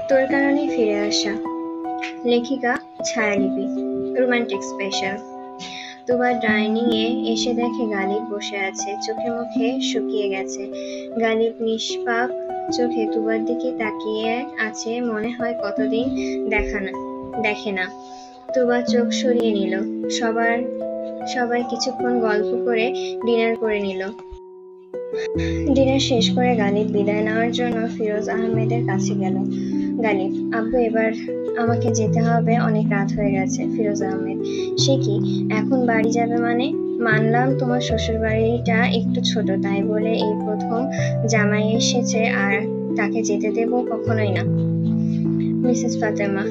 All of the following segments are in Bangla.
তোর কারণেই ফিরে আসা। লেখিকা ছায়ালিপি, রোমান্টিক স্পেশাল। তুবা ডাইনিং এ এসে দেখে গালিব বসে আছে, চোখে মুখে শুকিয়ে গেছে। গালিব নিষ্পাপ চোখে তুবার দিকে তাকিয়ে আছে, মনে হয় কতদিন দেখে না। তুবা চোখ সরিয়ে নিল। সবাই কিছুক্ষণ গল্প করে ডিনার করে নিল। ডিনার শেষ করে গালিব বিদায় নেওয়ার জন্য ফিরোজ আহমেদের কাছে গেল। গালিব, আব্বু এবার আমাকে যেতে হবে, অনেক রাত হয়ে গেছে। ফিরোজ আহমেদ, সে কি, এখন বাড়ি যাবে মানে? মানলাম তোমার শ্বশুর বাড়িটা একটু ছোট, তাই বলে এই প্রথম জামাই এসেছে আর তাকে যেতে দেব? কখনোই না। মিসেস ফাতেমা,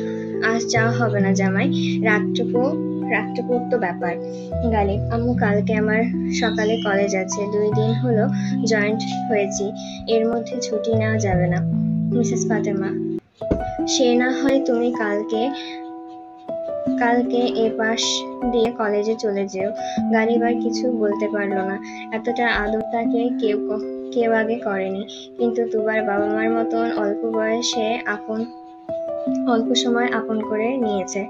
আজ যাওয়া হবে না জামাই, রাতটুকুর তো ব্যাপার। গালিব, আম্মু কালকে আমার সকালে কলেজ আছে, 2 দিন হলো জয়েন্ট হয়েছি, এর মধ্যে ছুটি নেওয়া যাবে না। মিসেস ফাতেমা, সে না হয় তুমি কালকে এ পাশ দিয়ে কলেজে চলে যেও। গালিব আর কিছু বলতে পারল না। এতটা আদর তাকে কেউ আগে করেনি। কিন্তু তুবার বাবা মার মতন অল্প সময় আপন করে নিয়েছে।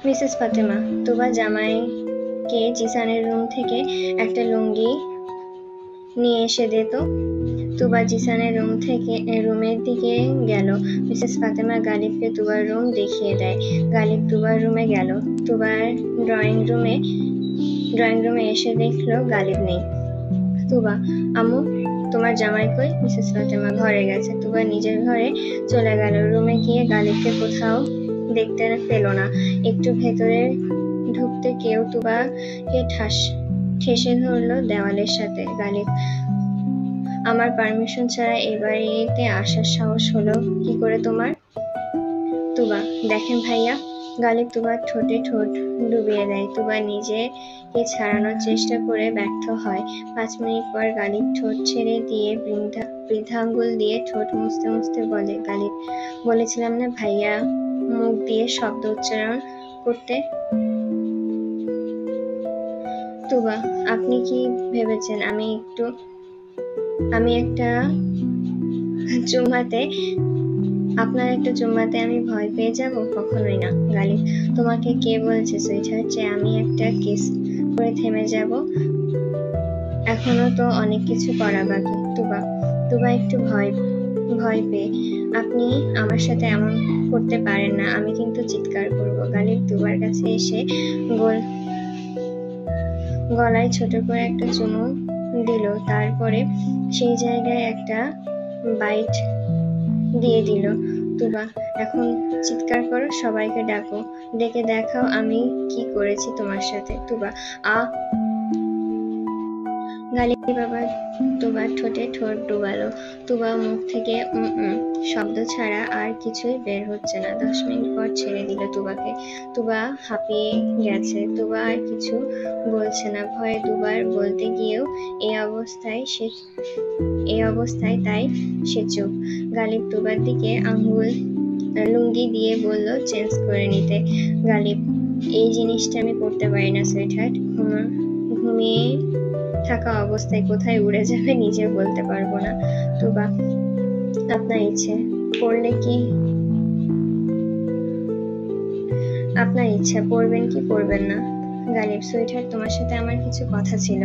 মিসেস ফাতেমা, তুবা জামাইকে জিসানের রুম থেকে একটা লুঙ্গি নিয়ে এসে দে তো। তুবা জিসানের রুমের দিকে গেল। মিসেস ফাতেমা গালিবকে তুবার রুম দেখিয়ে দেয়। গালিব তুবার রুমে গেল। তুবার ড্রয়িং রুমে এসে দেখলো গালিব নেই। তুবা, আম্মু তোমার জামাই কই? মিসেস ফাতেমা, ঘরে গেছে। তুবা নিজের ঘরে চলে গেল। রুমে গিয়ে গালিবকে কোথাও দেখতে পেল না। একটু ভেতরে ঢুকতে কেউ তুবাকে ঠেসে ধরলো দেওয়ালের সাথে। গালিব, আমার পারমিশন ছাড়া এই বাড়িতে আসার সাহস হলো কি করে তোমার? তুবা, দেখেন ভাইয়া। গালিব তুবার ঠোঁটে ঠোঁট ডুবিয়ে দেয়। তুবা নিজেকে ছাড়ানোর চেষ্টা করে ব্যর্থ হয়। 5 মিনিট পর গালিব ঠোঁট ছেড়ে দিয়ে বৃদ্ধাঙ্গুল দিয়ে ঠোঁট মুছতে মুছতে বলে, গালিব, বলেছিলাম না ভাইয়া মুখ দিয়ে শব্দ উচ্চারণ করতে? তুবা, আপনি কি ভেবেছেন আপনার একটা চুম্মাতে আমি ভয় পেয়ে যাব? কখনোই না। গালিব, তোমাকে কে বলছে সুইটহার্ট যে আমি একটা কিস করে থেমে যাব? এখনো তো অনেক কিছু করা বাকি। তুবা একটু ভয় পেয়ে, আপনি আমার সাথে এমন করতে পারেন না, আমি কিন্তু চিৎকার করব। গালিব তুবার কাছে এসে গলায় ছোট করে একটা চুমু দিল, তারপরে সেই জায়গায় একটা বাইট দিয়ে দিল। তুবা, এখন চিৎকার করো, সবাইকে ডেকে দেখাও আমি কি করেছি তোমার সাথে। তুবা, গালিব আবার তুবার ঠোঁটে ঠোঁট ডুবালো। তুবা মুখ থেকে শব্দ ছাড়া আর কিছুই বের হচ্ছে না। 10 মিনিট পর ছেড়ে দিল তুবাকে। তুবা হাঁপিয়ে গেছে। তুবা আর কিছু বলছে না। ভয়ে দুবার বলতে গিয়েও এই অবস্থায় তাই সে চুপ। গালিব তুবার দিকে লুঙ্গি দিয়ে বলল চেঞ্জ করে নিতে। গালিব, এই জিনিসটা আমি পড়তে পারি না সুইটহার্ট, ঘুমিয়ে থাকা অবস্থায় কোথায় উড়ে যাবে নিজেও বলতে পারবো না। তুবা, আপনার ইচ্ছে, পড়বেন কি পড়বেন না? গালিব, সুইটহার্ট তোমার সাথে আমার কিছু কথা ছিল।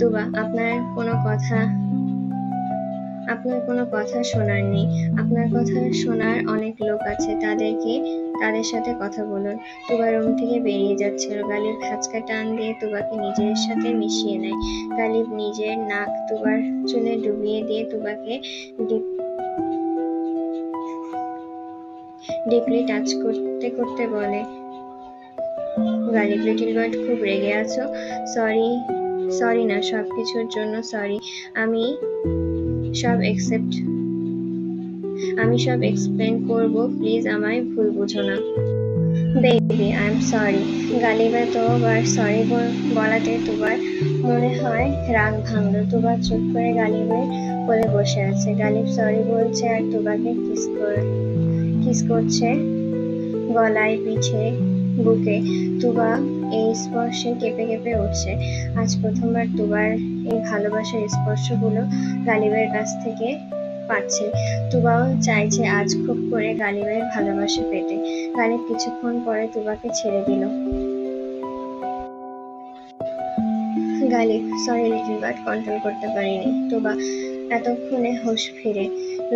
তুবা, আপনার কোনো কথা শোনার নেই। আপনার কথা শোনার অনেক লোক আছে, তাদের সাথে কথা বলুন। তুবা রুম থেকে বেরিয়ে যাচ্ছিল। গালিব হ্যাচকা টান দিয়ে তুবাকে নিজের সাথে মিশিয়ে নেয়। গালিব নিজের নাক তুবার চুলে ডুবিয়ে দিয়ে তুবাকে ডিপলি টাচ করতে করতে বলে, গালিব লিটল বার্ড, খুব রেগে আছো? সরি না, সবকিছুর জন্য সরি। আমি সব এক্সপ্লেন করব, প্লিজ আমায় ভুল বুঝো না। Baby, I am sorry. Ghalib এতবার সরি বলাতে তুবার মনে হয় রাগ ভাঙল। তুবা চুপ করে গালিবের কোলে বসে আছে। গালিব সরি বলছে আর তুবাকে কিস করছে গলায়, পিঠে, বুকে। তুবা এই স্পর্শে কেঁপে কেঁপে উঠছে। আজ প্রথমবার তুবার এই ভালোবাসার স্পর্শগুলো গালিবের কাছ থেকে পাচ্ছে। তুবাও চাইছে আজ খুব করে গালিবের ভালোবাসা পেতে। গালিব কিছুক্ষণ পরে তুবাকে ছেড়ে দিল। Ghalib, sorry little bird, control করতে পারিনি। তুবা এতক্ষণে হুঁশ ফিরে।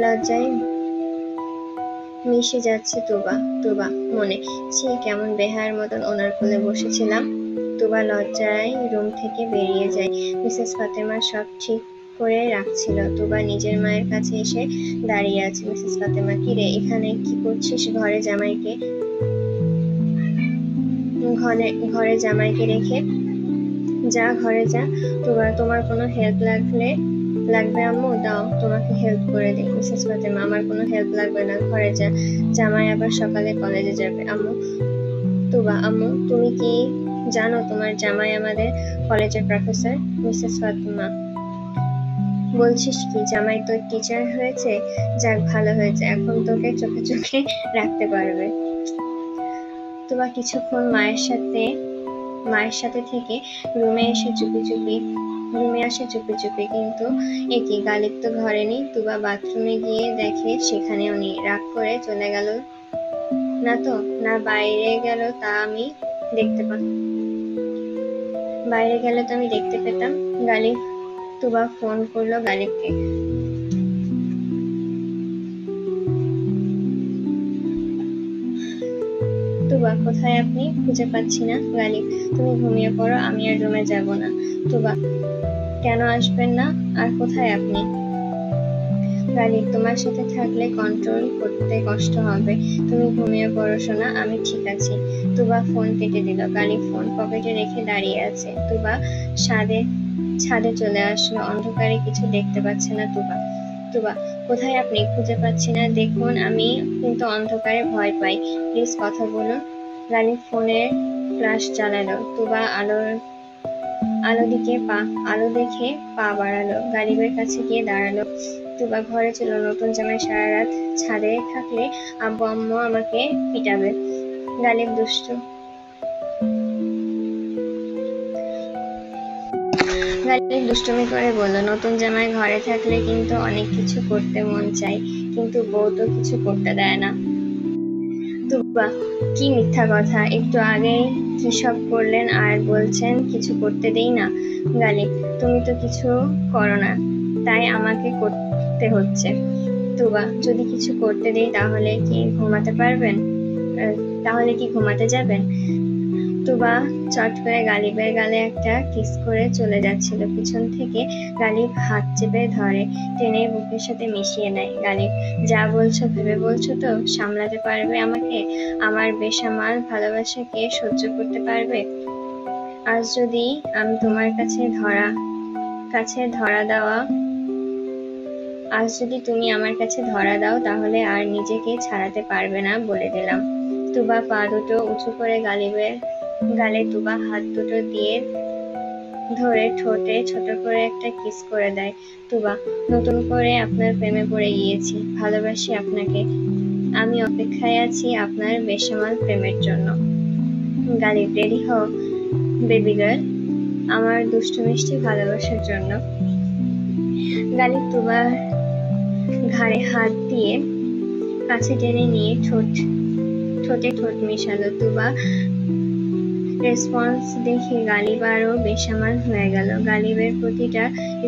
লজ্জায় মিশে যাচ্ছে তুবা মনে, ছি কেমন বেহায়ার মতন ওনার কোলে বসেছিলাম। তুবা লজ্জায় রুম থেকে বেরিয়ে যায়। মিসেস ফাতেমা সব ঠিক করে রাখছিল। তুবা নিজের মায়ের কাছে এসে দাঁড়িয়ে আছে। মিসেস ফাতেমা, কি রে, এখানে কি করছিস? ঘরে জামাইকে রেখে যা, ঘরে যা। তোমার কোনো হেল্প লাগবে আম্মু? দাও তোমাকে হেল্প করে দিই। মিসেস ফাতেমা, আমার কোনো হেল্প লাগবে না, ঘরে যা, জামাই আবার সকালে কলেজে যাবে। আম্মু। আম্মু, তুমি কি জানো তোমার জামাই আমাদের কলেজের প্রফেসর? মিসেস ফাতেমা, বলছিস কি, জামাই তো টিচার হয়েছে? যাক, ভালো হয়েছে, এখন তোকে চোখে চোখে রাখতে পারবে। তুবা কিছুক্ষণ মায়ের সাথে থেকে রুমে আসে চুপি চুপি, কিন্তু একি গালিব তো ঘরে নেই। তুবা বাথরুমে গিয়ে দেখে সেখানেও নেই। রাগ করে চলে গেল না বাইরে গেল তা আমি দেখতে পেতাম। গালিব। তুবা ফোন করলো গালিবকে। তুবা, কোথায় আপনি? খুঁজে পাচ্ছি না। গালিব, তুমি ঘুমিয়ে পড়ো, আমি আর রুমে যাব না। তুবা, কেন আসবেন না? আর কোথায় আপনি? গালিব, তোমার সাথে থাকলে কন্ট্রোল করতে কষ্ট হবে, তুমি ঘুমিয়ে পড়ো সোনা, আমি ঠিক আছি। তুবা ফোন কেটে দিল। গালিব ফোন পকেটে রেখে দাঁড়িয়ে আছে। তুবা ছাদে চলে আসলো। অন্ধকারে কিছু দেখতে পাচ্ছে না তুবা, কোথায় আপনি? খুঁজে পাচ্ছি না। দেখুন, আমি কিন্তু অন্ধকারে ভয় পাই, প্লিজ কথা বলুন। গালিব ফোনের ফ্ল্যাশ জ্বালালো। তুবা আলো দেখে পা বাড়ালো। গালিবের কাছে গিয়ে দাঁড়ালো। তুবা, ঘরে ছিল। নতুন জামাই সারা রাত ছাদে থাকলে আব্বু আম্মু আমাকে পিটাবে। গালিব দুষ্টুমি করে বলল, নতুন জামাই ঘরে থাকলে কিন্তু অনেক কিছু করতে মন চায়, কিন্তু বউ তো কিছু করতে দেয় না। তুবা, কি মিথ্যা কথা, একটু আগে কি সব করলেন আর বলছেন কিছু করতে দেই না। গালিব, তুমি তো কিছু করো না, তাই আমাকে করতে হচ্ছে। তুবা, যদি কিছু করতে দেই তাহলে কি ঘুমাতে যাবেন? তুবা চট করে গালিবের গালে একটা কিস করে চলে যাচ্ছিল। পিছন থেকে গালিব হাত চেপে ধরে, টেনে বুকের সাথে মিশিয়ে নেয়। গালিব, যা বলছো ভেবে বলছো তো? সামলাতে পারবে আমাকে? আমার বেসামাল ভালোবাসা কে সহ্য করতে পারবে? আজ যদি আমি তোমার তুমি আমার কাছে ধরা দাও তাহলে আর নিজেকে ছাড়াতে পারবে না, বলে দিলাম। তুবা পা দুটো উঁচু করে গালিবের গালে তুবা হাত দুটো দিয়ে ধরে ঠোঁটে ছোট করে একটা কিস করে দেয়। তুবা, নতুন করে আপনার প্রেমে পড়ে গিয়েছি, ভালোবাসি আপনাকে, আমি অপেক্ষায় আছি আপনার বেসামাল প্রেমের জন্য। গালিব, রেডি হও বেবি গার্ল, আমার দুষ্টু মিষ্টি ভালোবাসার জন্য। গালিব তুবার ঘাড়ে হাত দিয়ে কাছে টেনে নিয়ে ঠোঁটে ঠোঁট মেশালো। তুবা রেসপন্স দেখে গালিব আরো বেসামাল হয়ে গেল। গালিবের প্রতিটা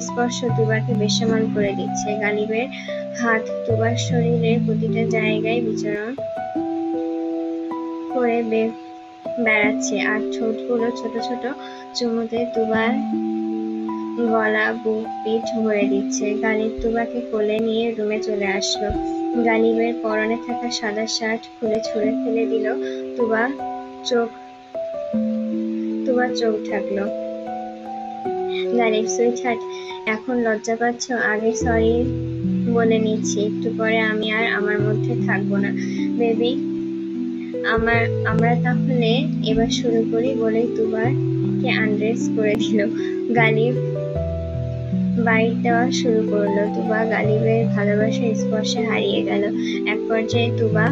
স্পর্শ তুবাকে বেসামাল করে দিচ্ছে। গালিবের হাত তুবার শরীরের প্রতিটা জায়গায় বিচরণ করে বেড়াচ্ছে, আর ঠোঁটগুলো ছোট ছোট চুমুতে তুবার গলা, বুক, পিঠ ভরে দিচ্ছে। গালিব তুবাকে কোলে নিয়ে রুমে চলে আসলো। গালিবের পরনে থাকা সাদা শার্ট খুলে ছুঁড়ে ফেলে দিল। তুবা চোখ ঢাকলো। গালিব, সুইটহার্ট, এখন লজ্জা পাচ্ছ? আগে সরি বলে নিচ্ছি, একটু পরে আমি আর আমার মধ্যে থাকবো না। বেবি, আমরা তাহলে এবার শুরু করি, বলেই তুবাকে আনড্রেস করে দিল। গালিব বাইট দেওয়া শুরু করলো। তুবা গালিবের ভালোবাসার স্পর্শে হারিয়ে গেল। এক পর্যায়ে তুবা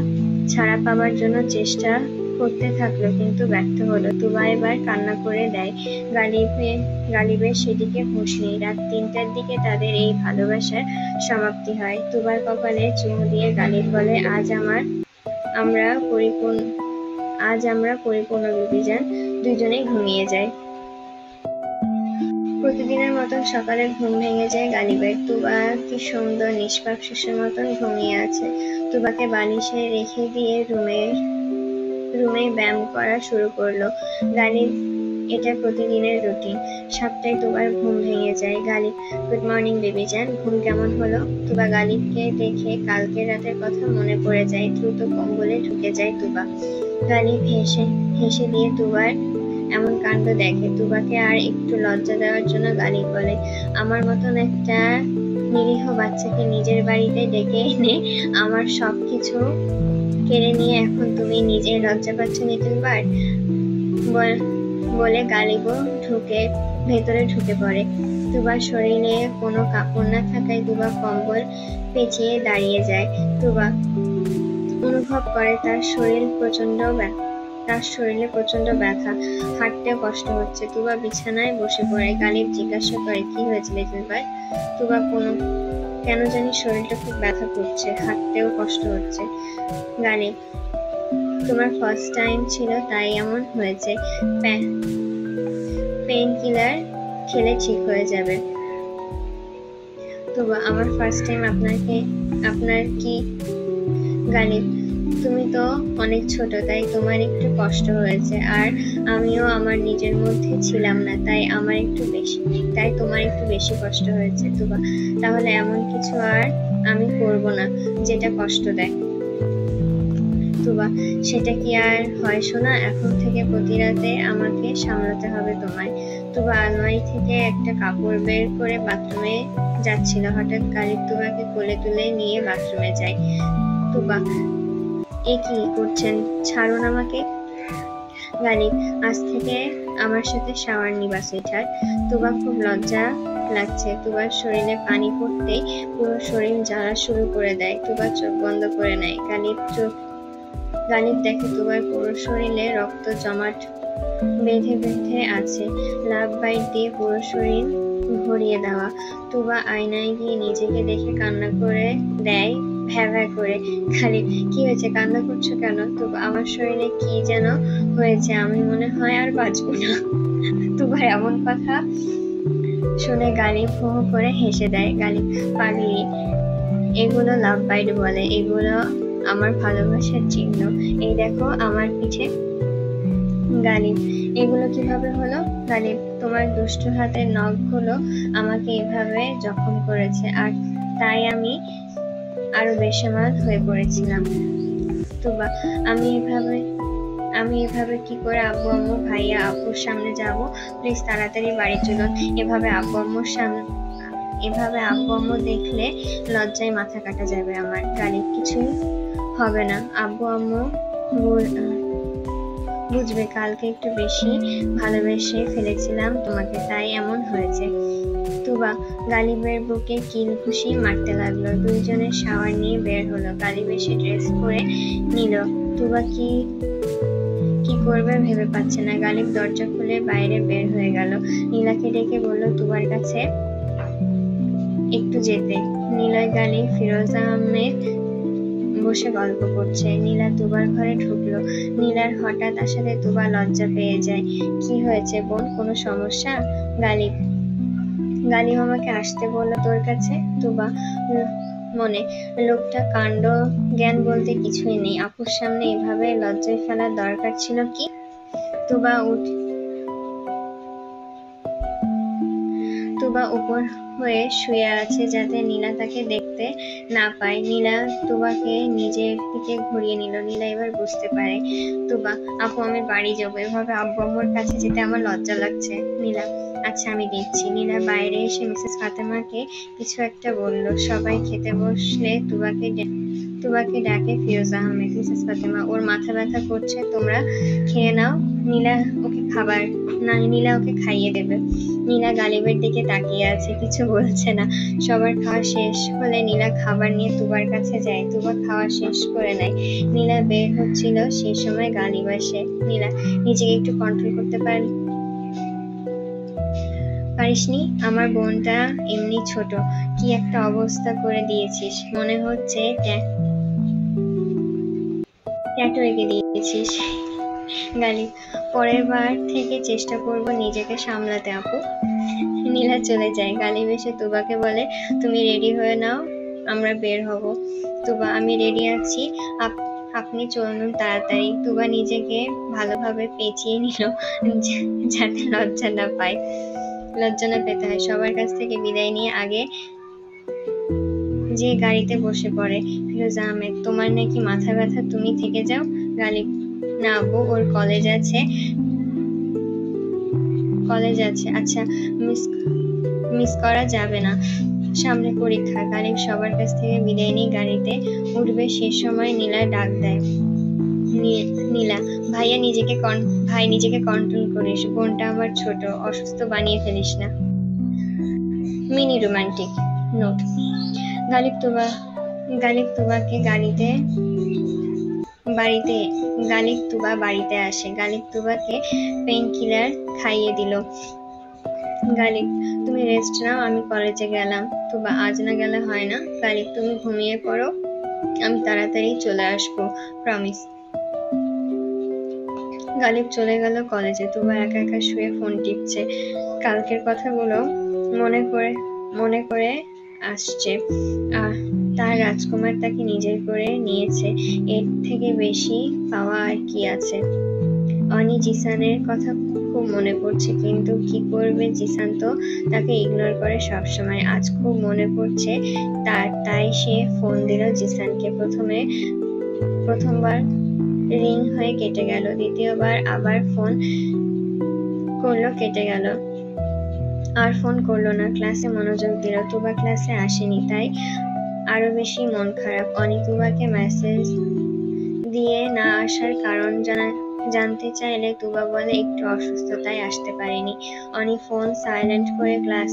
ছাড়া পাবার জন্য চেষ্টা করতে থাকলো কিন্তু ব্যর্থ হলো। তুবা এবার কান্না করে দেয়। গালিবের সেদিকে হুঁশ নেই। রাত 3টার দিকে তাদের এই ভালোবাসার সমাপ্তি হয়। তুবার কপালে চুমু দিয়ে গালিব বলে, আজ আমরা পরিপূর্ণ বিবিজান। দুজনেই ঘুমিয়ে যায়। প্রতিদিনের মতন সকালে ঘুম ভেঙে যায় গালিবের। তুবা কি সুন্দর নিষ্পাপ শিশুর মতন ঘুমিয়ে আছে। তুবাকে বালিশে রেখে দিয়ে রুমে ব্যায়াম করা শুরু করলো গালিব। এটা প্রতিদিনের রুটিন। 7টায় তুবার ঘুম ভেঙে যায়। গালিব, গুড মর্নিং বেবিজান, ঘুম কেমন হলো? তুবা গালিবকে দেখে কালকের রাতের কথা মনে পড়ে যায়। দ্রুত কম্বলে ঢুকে যায় তুবা। গালিব হেসে দিয়ে তুবার এমন কাণ্ড দেখে। তুবাকে আর একটু লজ্জা দেওয়ার জন্য গালিব বলে, আমার মতন একটা নিরীহ বাচ্চাকে নিজের বাড়িতে ডেকে এনে আমার সবকিছু কেড়ে নিয়ে এখন তুমি নিজে লজ্জা পাচ্ছ নিতুলবার? বলে গালিবও ভেতরে ঢুকে পড়ে। তুবার শরীরে কোনো কাপড় না থাকায় তুবা কম্বল পেঁচিয়ে দাঁড়িয়ে যায়। তুবা অনুভব করে তার শরীরে প্রচন্ড ব্যথা, হাঁটতেও কষ্ট হচ্ছে। তুবা বিছানায় বসে পড়ে। গালিব জিজ্ঞাসা করে, কি হয়েছে লিটলবার? তুবা কেন জানি শরীরটা খুব ব্যথা করছে, হাঁটতেও কষ্ট হচ্ছে। গালিব, তোমার ফার্স্ট টাইম ছিল তাই এমন হয়েছে। পেইন কিলার খেলে ঠিক হয়ে যাবে। তুবা, আমার ফার্স্ট টাইম আপনার কি? গালিব, তুমি তো অনেক ছোট, তাই তোমার একটু কষ্ট হয়েছে, আর আমিও আমার নিজের মধ্যে ছিলাম না, তাই তোমার একটু বেশি কষ্ট হয়েছে। তুবা, তাহলে এমন কিছু আর আমি করব না যেটা কষ্ট দেয়। তুবা, সেটা কি আর হয় সোনা? এখন থেকে প্রতি রাতে আমাকে সামলাতে হবে তোমায়। তুবা আলমারি থেকে একটা কাপড় বের করে বাথরুমে যাচ্ছিল। হঠাৎ গালিব তুবাকে কোলে তুলে নিয়ে বাথরুমে যায়। তুবা, এ কি করছেন? ছাড়ুন আমাকে। গালিব, আজ থেকে আমার সাথে শাওয়ার নিবা সুইটহার্ট। তুবা খুব লজ্জা লাগছে। তুবার শরীরে পানি পড়তেই পুরো শরীর জ্বালা শুরু করে দেয়। তুবা চোখ বন্ধ করে নেয়। গালিব দেখে তুবার পুরো শরীরে রক্ত জমাট বেঁধে আছে, লাভ বাইট দিয়ে পুরো শরীর ভরিয়ে দেওয়া। তুবা আয়নায় গিয়ে নিজেকে দেখে কান্না করে দেয় ভ্যা করে। গালিব, কি হয়েছে, কান্না করছো কেন? তুবা, আমার শরীরে কি যেন হয়েছে, আমি মনে হয় আর বাঁচবো না। তুবার এমন কথা শুনে গালিব হো হো করে হেসে দেয়। গালিব, পাগলি, এগুলো লাভ বাইট বলে, এগুলো আমার ভালোবাসার চিহ্ন। এই দেখো আমার পিঠে। গালিব, এগুলো কিভাবে হলো? গালিব, তোমার দুষ্ট হাতের নখগুলো আমাকে এভাবে জখম করেছে, আর তাই আমি আরো বেসামাল হয়ে পড়েছিলাম। তুবা, আমি এভাবে কি করে আব্বু আম্মু ভাইয়া আপুর সামনে যাব? প্লিজ তাড়াতাড়ি বাড়ি চলুন। এভাবে আব্বু আম্মু দেখলে লজ্জায় মাথা কাটা যাবে আমার। গালিব, কিছুই হবে না, আব্বু আম্মু বুঝবে। কালকে একটু বেশি ভালোবেসে ফেলেছিলাম তোমাকে, তাই এমন হয়েছে। তুবা গালিবের বুকে কিল ঘুষি মারতে লাগলো। দুইজনের শাওয়ার নিয়ে বের হলো। গালিব এসে ড্রেস পরে নিল। তুবা কি করবে ভেবে পাচ্ছে না। গালিব দরজা খুলে বাইরে বের হয়ে গেল। নীলাকে ডেকে বলল তুবার কাছে একটু যেতে। নীলয় গালিব ফিরোজ আহমেদ বসে গল্প করছে। নীলা তুবার ঘরে ঢুকলো। নীলার হঠাৎ আসাতে তুবা লজ্জা পেয়ে যায়। কি হয়েছে বোন, কোনো সমস্যা? গালিব আমাকে আসতে বললো তোর কাছে। তুবা মনে, লোকটা কাণ্ড জ্ঞান বলতে কিছুই নেই, আপুর সামনে এভাবে লজ্জায় ফেলার দরকার ছিল কি? তুবা উপর হয়ে শুয়ে আছে যাতে নীলা তাকে দেখতে না পায়। নীলা তুবাকে নিজের দিকে ঘুরিয়ে নিল। নীলা এবার বুঝতে পারে। তুবা, আপু আমি বাড়ি যাবো, এভাবে আব্বু আম্মুর কাছে যেতে আমার লজ্জা লাগছে। নীলা, আচ্ছা আমি দিচ্ছি। নীলা বাইরে এসে মিসেস ফাতেমাকে কিছু একটা বলল। সবাই খেতে বসলে তুবাকে ডাকে ফিরোজ আহমেদ। মিসেস ফাতেমা, ওর মাথা ব্যথা করছে, তোমরা খেয়ে নাও। নীলা ওকে খাইয়ে দেবে। নীলা গালিবের দিকে তাকিয়ে আছে, কিছু বলছে না। সবার খাওয়া শেষ হলে নীলা খাবার নিয়ে তুবার কাছে যায়। তুবা খাওয়া শেষ করে নেয়। নীলা বের হচ্ছিল, সেই সময় গালিব আসে। নীলা, নিজেকে একটু কন্ট্রোল করতে পারিসনি? আমার বোনটা এমনি ছোট, কি একটা অবস্থা করে দিয়েছিস, মনে হচ্ছে ট্যাটু এঁকে দিয়েছিস। গালিব, পরের বার থেকে চেষ্টা করব নিজেকে সামলাতে আপু। নীলা চলে যায়। গালিব এসে তুবাকে বলে, তুমি রেডি হয়ে নাও, আমরা বের হব। তুবা, আমি রেডি আছি, আপনি চলুন তাড়াতাড়ি। তুবা নিজেকে ভালোভাবে পেঁচিয়ে নিল যাতে লজ্জা না পেতে হয়। সবার কাছ থেকে বিদায় নিয়ে আগে যে গাড়িতে বসে পড়ে। ফিরোজা আহমেদ, তোমার নাকি মাথা ব্যথা, তুমি থেকে যাও। গালিব, না আব্বু, ওর কলেজ আছে। আচ্ছা, মিস করা যাবে না, সামনে পরীক্ষা। গালিব সবার কাছ থেকে বিদায় নিয়ে গাড়িতে উঠবে, সে সময় নীলা ডাক দেয়। নীলা, ভাই নিজেকে কন্ট্রোল করিস, বোনটা আমার ছোট, অসুস্থ বানিয়ে ফেলিস না। Mini romantic note. গালিব তুবাকে বাড়িতে আসে। গালিব তুবাকে পেইন কিলার খাইয়ে দিল। গালিব, তুমি রেস্ট নাও, আমি কলেজে গেলাম। তুবা, আজ না গেলে হয় না। গালিব, তুমি ঘুমিয়ে পড়ো, আমি তাড়াতাড়ি চলে আসবো, প্রমিস। গালিব চলে গেল কলেজে। তুবা একা একা শুয়ে ফোন টিপছে। কালকের কথাগুলো মনে করে আসছে। তার রাজকুমার তাকে নিজের করে নিয়েছে, এর থেকে বেশি পাওয়া আর কি আছে। অনি জিসানের কথা খুব মনে পড়ছে, কিন্তু কি করবে, জিসান তো তাকে ইগনোর করে সবসময়। আজ খুব মনে পড়ছে তাই সে ফোন দিল জিসানকে। প্রথমবার রিং হয়ে কেটে গেল, দ্বিতীয়বার আবার ফোন করলো, কেটে গেল। আর ফোন করলো না। ক্লাসে মনোযোগ দিল। তুবা ক্লাসে আসেনি, তাই আরো বেশি মন খারাপ। অনি তুবাকে মেসেজ দিয়ে না আসার কারণ জানতে চাইলে তুবা বলে একটু অসুস্থ, তাই আসতে পারেনি। অনি ফোন সাইলেন্ট করে ক্লাস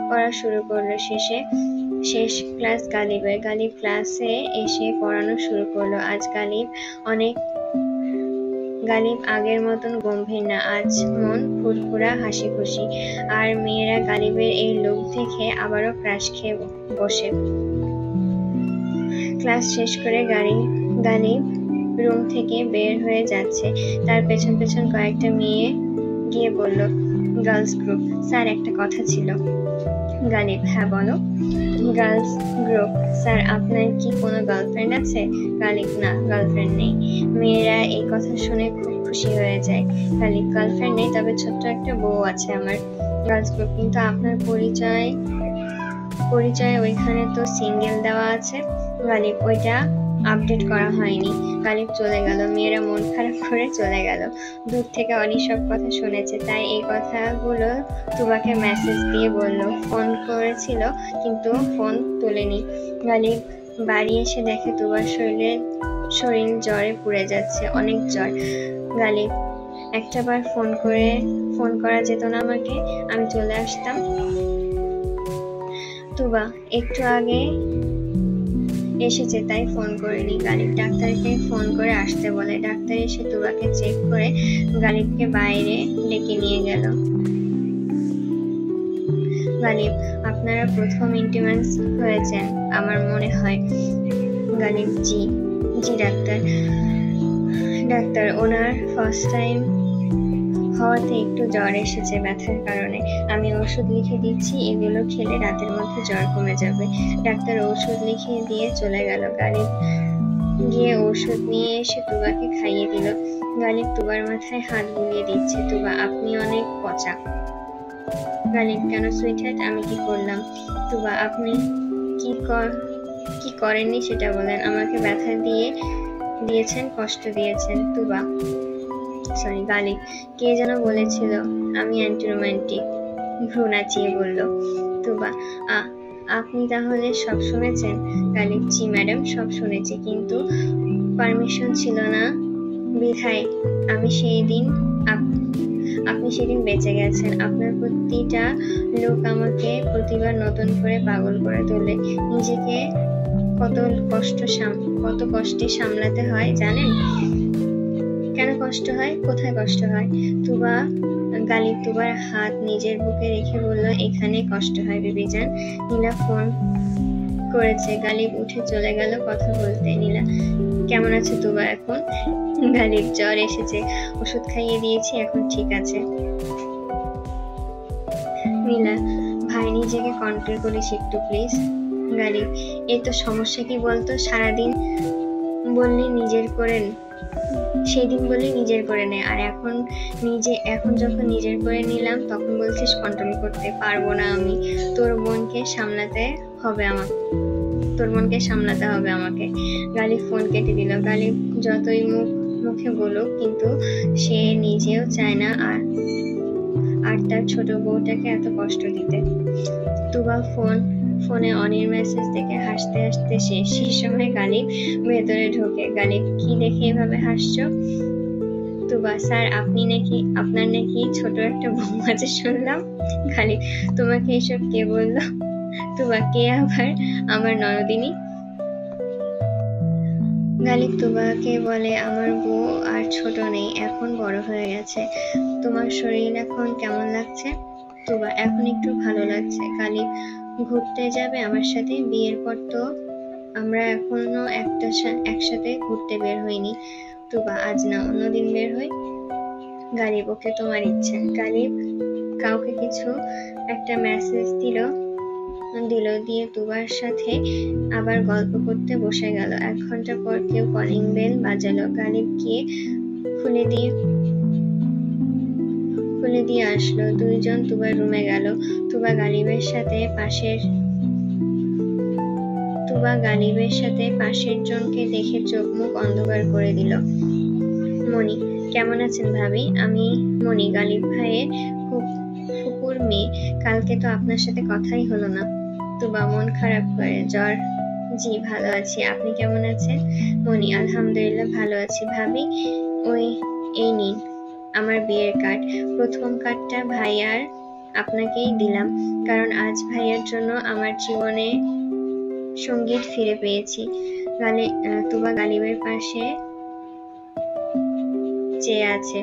করা শুরু করলো। শেষ ক্লাস গালিবের। গালিব ক্লাসে এসে পড়ানো শুরু করলো। আজ গালিব আগের মতন গম্ভীর না, আজ মন ফুরফুরা, হাসি খুশি। আর মেয়েরা গালিবের এই লুক দেখে আবারও ক্রাশ খেয়ে বসে। ক্লাস শেষ করে গালিব রুম থেকে বের হয়ে যাচ্ছে। তার পেছন পেছন কয়েকটা মেয়ে গিয়ে বলল, গার্লস গ্রুপ। স্যার, একটা কথা ছিল। গালিব, হ্যাঁ বলো। Girls group. স্যার, আপনার কি কোনো গার্লফ্রেন্ড আছে? গালিব, না, গার্লফ্রেন্ড নেই। মেয়েরা এই কথা শুনে খুব খুশি হয়ে যায়। গালিব, গার্লফ্রেন্ড নেই, তবে ছোট্ট একটা বউ আছে আমার। গার্লস গ্রুপ, কিন্তু আপনার পরিচয় ওইখানে তো সিঙ্গেল দেওয়া আছে। গালিব, ওইটা আপডেট করা হয়নি। গালিব চলে গেল। মেয়েরা মন খারাপ করে চলে গেল। দূর থেকে অনি সব কথা শুনেছে, তাই এই কথাগুলো তুবাকে মেসেজ দিয়ে বলল। ফোন করেছিল, কিন্তু ফোন তোলেনি। গালিব বাড়ি এসে দেখে তুবার শরীর জ্বরে পুড়ে যাচ্ছে, অনেক জ্বর। গালিব, একটাবার ফোন করা যেত না আমাকে, আমি চলে আসতাম। তুবা একটু আগে এসেছে, তাই ফোন করিনি। গালিব ডাক্তারকে ফোন করে আসতে বলে। ডাক্তার এসে তুবাকে চেক করে গালিবকে বাইরে ডেকে নিয়ে গেল। গালিব, আপনারা প্রথম ইন্টিমেন্স হয়েছেন আমার মনে হয়। গালিব, জি ডাক্তার, ওনার ফার্স্ট টাইম হওয়াতে একটু জ্বর এসেছে ব্যথার কারণে। আমি ওষুধ লিখে দিচ্ছি, এগুলো খেলে রাতের মধ্যে জ্বর কমে যাবে। ডাক্তার ওষুধ লিখে দিয়ে চলে গেল। গালিব গিয়ে ওষুধ নিয়ে এসে তুবাকে খাইয়ে দিল। গালিব তুবার মাথায় হাত বুলিয়ে দিচ্ছে। তুবা, আপনি অনেক পচা। গালিব, কেন সুইটহার্ট, আমি কি করলাম? তুবা, আপনি কি করেননি সেটা বলেন। আমাকে ব্যথা দিয়েছেন, কষ্ট দিয়েছেন। তুবা, সরি। গালিব, কে যেন বলেছিল আমি অ্যান্টি রোমান্টিক, ভ্রু নাচিয়ে বলল। তুবা, আপনি তাহলে সব শুনেছেন? গালিব, জি ম্যাডাম, সব শুনেছি, কিন্তু পারমিশন ছিল না বিধায় আমি সেই দিন আপনি সেদিন বেঁচে গেছেন। আপনার প্রতিটা লোক আমাকে প্রতিবার নতুন করে পাগল করে তোলে। নিজেকে কত কষ্টে সামলাতে হয় জানেন? কেন কষ্ট হয়? কোথায় কষ্ট হয়? গালিব তুবার হাত নিজের বুকে রেখে বলল, এখানে কষ্ট হয় বেবিজান। নীলা ফোন করেছে। গালিব উঠে চলে গেল কথা বলতে। নীলা, কেমন আছে তুবা এখন? গালিব, জ্বর এসেছে, ওষুধ খাইয়ে দিয়েছি, এখন ঠিক আছে। নীলা, ভাই নিজেকে কন্ট্রোল করিস একটু প্লিজ। গালিব, এই তো সমস্যা কি বলতো? সারাদিন বললি নিজের করে, সেদিন বললি নিজের করে নে, আর এখন যখন নিজের করে নিলাম তখন বলছিস কন্ট্রোল করতে পারবো না আমি। তোর মনকে সামলাতে হবে আমাকে। গালিব ফোন কেটে দিল। গালিব যতই মুখে বলুক, কিন্তু সে নিজেও চায় না আর তার ছোট বউটাকে এত কষ্ট দিতে। তুবা ফোনে অনির মেসেজ দেখে হাসতে হাসতে সেই সময় গালিব ভেতরে ঢোকে। গালিব, কি দেখে এভাবে হাসছো? তুবা, স্যার আপনার নাকি ছোট একটা বউ আছে শুনলাম। গালিব, তোমাকে এসব কে বললো? তুবা, কে আবার? আমার ননদিনী। গালিব তুবাকে বলে, আমার বউ আর ছোট নেই, এখন বড় হয়ে গেছে। তোমার শরীর এখন কেমন লাগছে? তুবা, এখন একটু ভালো লাগছে। গালিব, ঘুরতে যাবে আমার সাথে? বিয়ের পর তো আমরা এখনো একসাথে ঘুরতে বের হইনি। তুবা, আজ না, অন্যদিন বের হই। গালিব, ওকে, তোমার ইচ্ছে। গালিব কাউকে কিছু একটা মেসেজ দিল দিয়ে তুবার সাথে আবার গল্প করতে বসে গেল। 1 ঘন্টা পর কেউ কলিং বেল বাজালো। গালিব গিয়ে খুলে দিয়ে আসলো। 2 জন তুবার রুমে গেল। তুবা গালিবের সাথে পাশের জনকে দেখে চোখ মুখ অন্ধকার করে দিল। মনি, কেমন আছেন ভাবি? আমি মনি, গালিব ভাইয়ের ফুপুর মেয়ে। কালকে তো আপনার সাথে কথাই হলো না। তুবা মন খারাপ করে, জ্বর? জি, ভালো আছি, আপনি কেমন আছেন? মনি, আলহামদুলিল্লাহ ভালো আছি। ভাবি, এই নিন আমার বিয়ের কার্ড। প্রথম কার্ডটা ভাইয়ার আপনাকেই দিলাম, কারণ আজ ভাইয়ার জন্য আমার জীবনে সঙ্গীত ফিরে পেয়েছি। তুবা গালিবের পাশে চেয়ে আছে।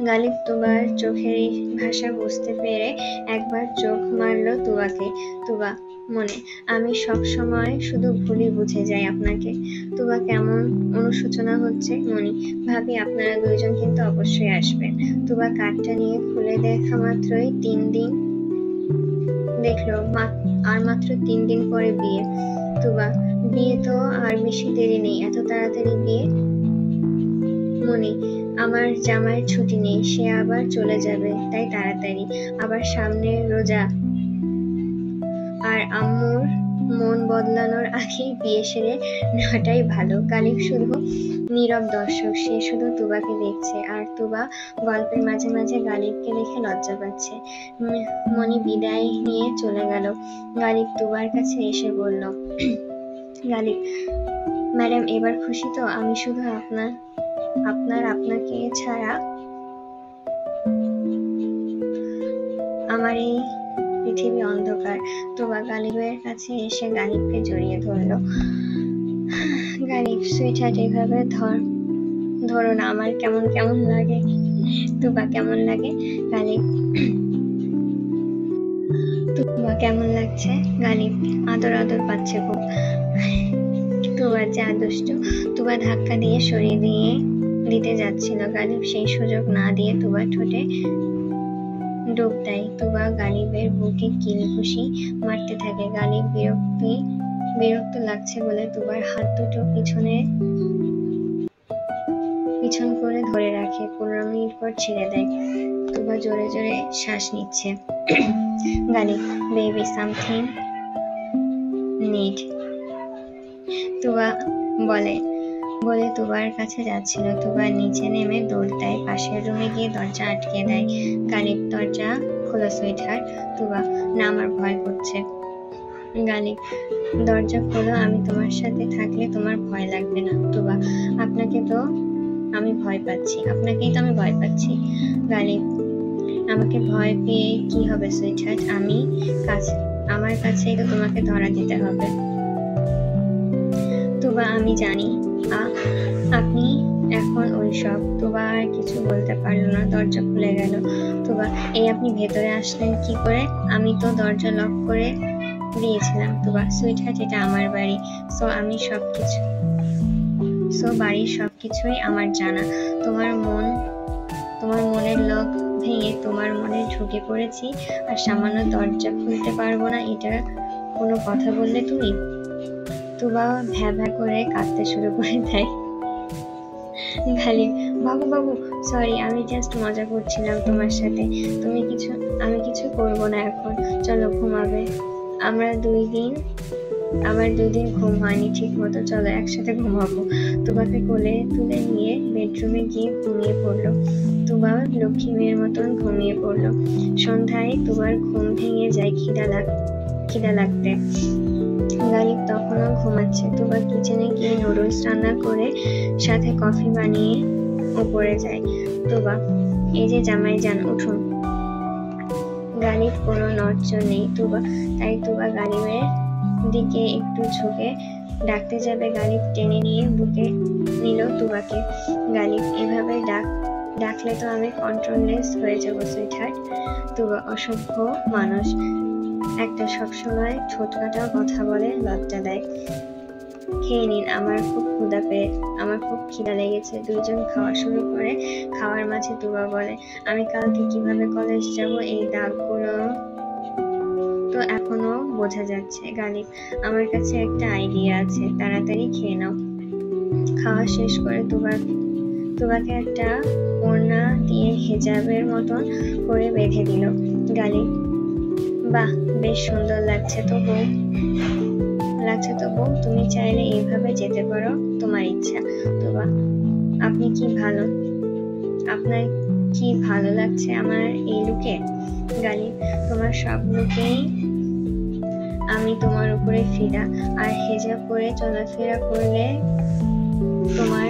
গালিব তুবার চোখের ভাষা বুঝতে পেরে একবার চোখ মারল তুবাকে। তুবা, মনে, আমি সব সময় শুধু ভুলই বুঝে যাই আপনাকে। তুবা, কেমন অনুশোচনা হচ্ছে? মনি, ভাবি আপনারা 2 জন কিন্তু অবশ্যই আসবেন। তুবা কার্ডটা নিয়ে খুলে দেখা মাত্রই 3 দিন দেখলো, আর মাত্র 3 দিন পরে বিয়ে। তুবা, বিয়ে তো আর বেশি দেরি নেই, এত তাড়াতাড়ি বিয়ে? মনি, আমার জামাইয়ের ছুটি নেই, সে আবার চলে যাবে, তাই তাড়াতাড়ি। আবার সামনে রোজা, আর আম্মুর মন বদলানোর আগে বিয়ে সেরে নেওয়াটাই ভালো। গালিব শুধু নীরব দর্শক, সে শুধু তুবাকে দেখছে, আর তুবা গল্পের মাঝে মাঝে গালিবকে দেখে লজ্জা পাচ্ছে। মনি বিদায় নিয়ে চলে গেল। গালিব তুবার কাছে এসে বলল, গালিব ম্যাডাম, এবার খুশি তো? আমি শুধু আপনাকে ছাড়া আমার এই পৃথিবী অন্ধকার। তুবা গালিবের কাছে এসে গালিবকে জড়িয়ে ধরল। গালিব, সুইটহার্ট, এভাবে ধরো না, আমার কেমন কেমন লাগে। তুবা, কেমন লাগে? গালিব, তুবা কেমন লাগছে? গালিব, আদর পাচ্ছে খুব। তুবা, যা দুষ্টু। তুবা ধাক্কা দিয়ে সরিয়ে দিতে যাচ্ছিল। গালিব সেই সুযোগ না দিয়ে তুবার ঠোঁটে ডুব দেয়। তুবা গালিবের বুকে কিল ঘুষি মারতে থাকে। গালিব বিরক্ত লাগছে বলে তুবার হাত দুটো পিছন করে ধরে রাখে। 15 মিনিট পর ছেড়ে দেয়। তুবা জোরে জোরে শ্বাস নিচ্ছে। গালিব, বেবি, সামথিং নিড, তুবা বলে তুবার কাছে যাচ্ছিল। তুবা নিচে নেমে দৌড় দেয়, পাশের রুমে গিয়ে দরজা আটকে দেয়। গালিব, দরজা খোলো সুইটহার্ট। তুবা, না, আমার ভয় করছে। গালিব, দরজা খোলো, আমি তোমার সাথে থাকলে তোমার ভয় লাগবে না। তুবা, আপনাকে তো আমি ভয় পাচ্ছি, আপনাকেই তো আমি ভয় পাচ্ছি। গালিব, আমাকে ভয় পেয়ে কি হবে সুইটহার্ট? আমার কাছেই তো তোমাকে ধরা দিতে হবে। তুবা, আমি জানি আপনি এখন ওইসব। তুবা আর কিছু বলতে পারল না, দরজা খুলে গেল। তুবা, এই আপনি ভেতরে আসলেন কি করে? আমি তো দরজা লক করে দিয়েছিলাম। তুবা, সুইটহার্ট, এটা আমার বাড়ি, বাড়ির সবকিছুই আমার জানা। তোমার মনের লক ভেঙে তোমার মনে ঢুকে পড়েছি আর সামান্য দরজা খুলতে পারবো না, এটা কোনো কথা বললে তুমি? তুবা ভ্যা ভ্যা করে কাঁদতে শুরু করে দেয়। গালিব, বাবু, সরি, আমি জাস্ট মজা করছিলাম তোমার সাথে। আমি কিছু করবো না এখন, চলো ঘুমাবে। আমার 2 দিন ঘুম হয়নি ঠিক মতো, চলো একসাথে ঘুমাবো। তুবাকে কোলে তুলে নিয়ে বেডরুমে গিয়ে ঘুমিয়ে পড়লো। তুবা লক্ষ্মী মেয়ের মতন ঘুমিয়ে পড়লো। সন্ধ্যায় তুবার ঘুম ভেঙে যায় খিদা লাগতে। গালিব তখনও ঘুমাচ্ছে। তুবা কিচেনে গিয়ে নুডলস রান্না করে সাথে কফি বানিয়ে উপরে যায়। তুবা, এই যে জামাইজান, উঠুন। গালিব কোনো নড়চড় নেই। তাই তুবা গালিবের দিকে একটু ঝুঁকে ডাকতে যাবে। গালিব টেনে নিয়ে বুকে নিল তুবাকে। গালিব, এভাবে ডাকলে তো আমি কন্ট্রোললেস হয়ে যাব সুইটহার্ট। তুবা, অসভ্য মানুষ একটা, সবসময় ঠোঁট কাটা কথা বলে, লজ্জা দেয়। খেয়ে নিন, আমার খুব খিদা লেগেছে। 2 জন খাওয়া শুরু করে। খাওয়ার মাঝে তুবা বলে, আমি কালকে কিভাবে কলেজ যাব? এই দাগগুলো তো এখনো বোঝা যাচ্ছে। গালিব, আমার কাছে একটা আইডিয়া আছে, তাড়াতাড়ি খেয়ে নাও। খাওয়া শেষ করে তুবাকে একটা ওড়না দিয়ে হেজাবের মতন করে বেঁধে দিল। গালিব, বাহ, বেশ সুন্দর লাগছে তো বউ। তুমি চাইলে এইভাবে যেতে পারো, তোমার ইচ্ছা। তুবা, আপনার কি ভালো লাগছে আমার এই লুকে? গালিব, তোমার সব লুকেই আমি তোমার উপরে ফিদা। আর হেজাব পরে চলাফেরা করলে তোমার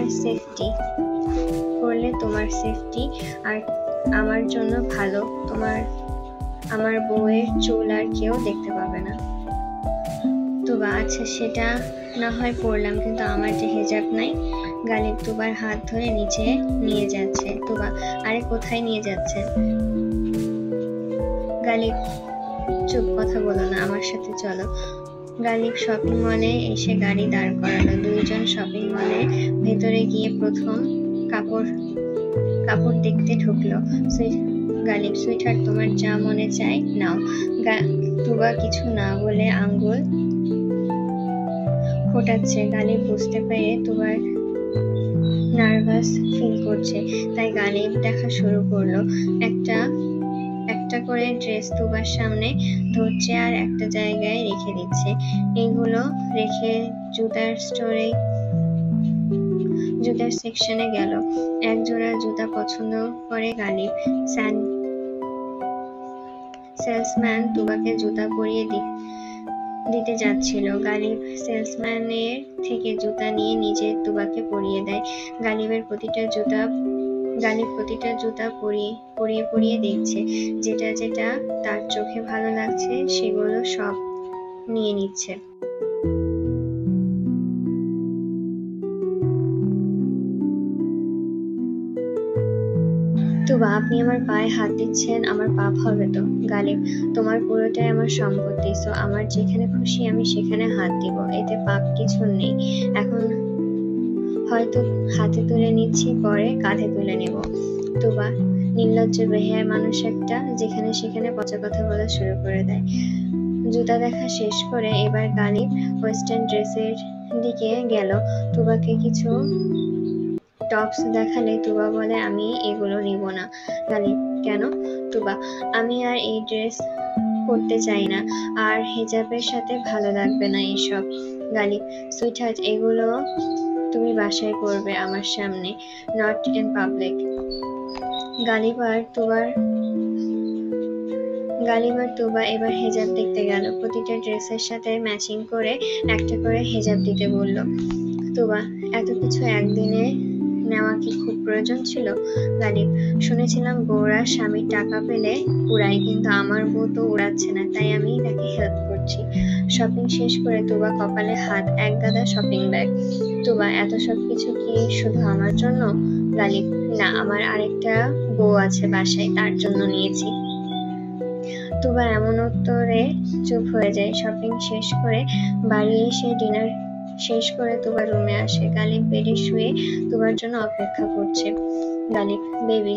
সেফটি আর আমার জন্য ভালো। আমার বউয়ের চুল আর কেউ দেখতে পাবে না। তুবা, আচ্ছা, সেটা না হয় পড়লাম, কিন্তু আমার যে হেজাব নাই। গালিব তুবার হাত ধরে নিচে নিয়ে যাচ্ছে। তুবা, আরে কোথায় নিয়ে যাচ্ছেন? গালিব, চুপ, কথা বলো না, আমার সাথে চলো। গালিব শপিং মলে এসে গাড়ি দাঁড় করালো। 2 জন শপিং মলের ভেতরে গিয়ে প্রথম কাপড় দেখতে ঢুকলো। গালিব, সুইটহার্ট, তোমার যা মনে চায় নাও। তুবা কিছু না বলে আঙ্গুল ফোটাচ্ছে। গালিব বুঝতে পেরে তুবার নার্ভাস ফিল করছে, তাই গালিব দেখা শুরু করলো। একটা করে ড্রেস তুবার সামনে ধরছে আর একটা জায়গায় রেখে দিচ্ছে। এগুলো রেখে জুতার সেকশনে গেল। এক জোড়া জুতা পছন্দ করে গালিব। সেলসম্যান তুবাকে জুতা পরিয়ে দিতে যাচ্ছিল। গালিব সেলসম্যানের থেকে জুতা নিয়ে নিজে তুবাকে পরিয়ে দেয়। গালিব প্রতিটা জুতা পরিয়ে দেখছে। যেটা তার চোখে ভালো লাগছে সেগুলো সব নিয়ে নিচ্ছে। তুবা, আপনি আমার পায়ে হাত দিচ্ছেন, আমার পাপ হবে তো? গালিব, তোমার পুরোটাই আমার সম্পত্তি, সো আমার যেখানে খুশি আমি সেখানে হাত দিব, এতে পাপ কিছু নেই। এখন হয়তো হাতে তুলে নিচ্ছি, পরে কাঁধে তুলে নেব। তুবা নির্লজ্জ বেহায়া মানুষ একটা, যেখানে সেখানে পচা কথা বলা শুরু করে দেয়। জুতা দেখা শেষ করে এবার গালিব ওয়েস্টার্ন ড্রেসের দিকে গেল। তুবাকে কিছু টপস দেখালে তুবা বলে, আমি এগুলো নিব না। গালিব, কেন? তুবা, আমি আর এই ড্রেস পরতে চাই না, আর হেজাবের সাথে ভালো লাগবে না এসব। গালিব, সুইটহার্ট, এগুলো তুমি বাসায় পরবে, আমার সামনে, নট ইন পাবলিক। গালিব আর তুবা এবার হেজাব দেখতে গেল। প্রতিটা ড্রেসের সাথে ম্যাচিং করে একটা করে হেজাব দিতে বলল। তুবা, এত কিছু একদিনে নেওয়া কি খুব প্রয়োজন ছিল? গালিব: শুনেছিলাম বউরা স্বামীর টাকা পেলে উড়ায়, কিন্তু আমার বউ তো উড়াচ্ছে না, তাই আমি তাকে হেল্প করছি। শপিং শেষ করে তুবা কপালে হাত, এক গাদা শপিং ব্যাগ। তুবা: এত সব কিছু কি শুধু আমার জন্য? গালিব: না, আমার আরেকটা বউ আছে বাসায়, তার জন্য নিয়েছি। তুবা এমন উত্তরে চুপ হয়ে যায়। শপিং শেষ করে বাড়ি এসে ডিনার শেষ করে তুবা রুমে আসে। গালিব বেডে শুয়ে তুবার জন্য অপেক্ষা করছে। গালিব: বেবি,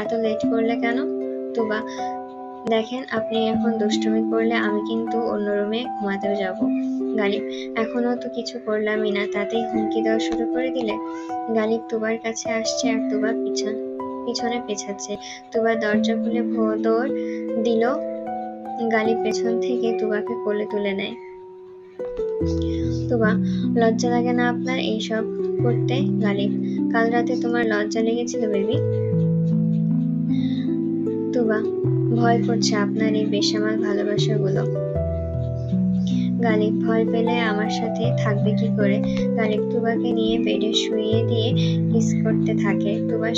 এত লেট করলে কেন? তুবা: দেখেন, আপনি এখন দুষ্টুমি করলে আমি কিন্তু অন্য রুমে ঘুমাতে যাব। গালিব: এখনো তো কিছু করলামই না, তাতেই হুমকি দেওয়া শুরু করে দিলে? গালিব তুবার কাছে আসছে আর তুবা পিছনে পেছাচ্ছে। তুবা দরজা খুলে ভোঁদড় দিল। গালিব পেছন থেকে তুবাকে কোলে তুলে নেয়। তুবা: লজ্জা লাগে না আপনার এইসব করতে? গালিব: কাল রাতে তোমার লজ্জা লেগেছিল বেবি? তুবা: ভয় করছে আপনার এই বেসামাল ভালোবাসাগুলো। গালিব: ভয় পেলে আমার সাথে থাকবে কি করে? গালিব তুবাকে নিয়ে বেডে শুইয়ে দিয়ে কিস করতে থাকে। তুবা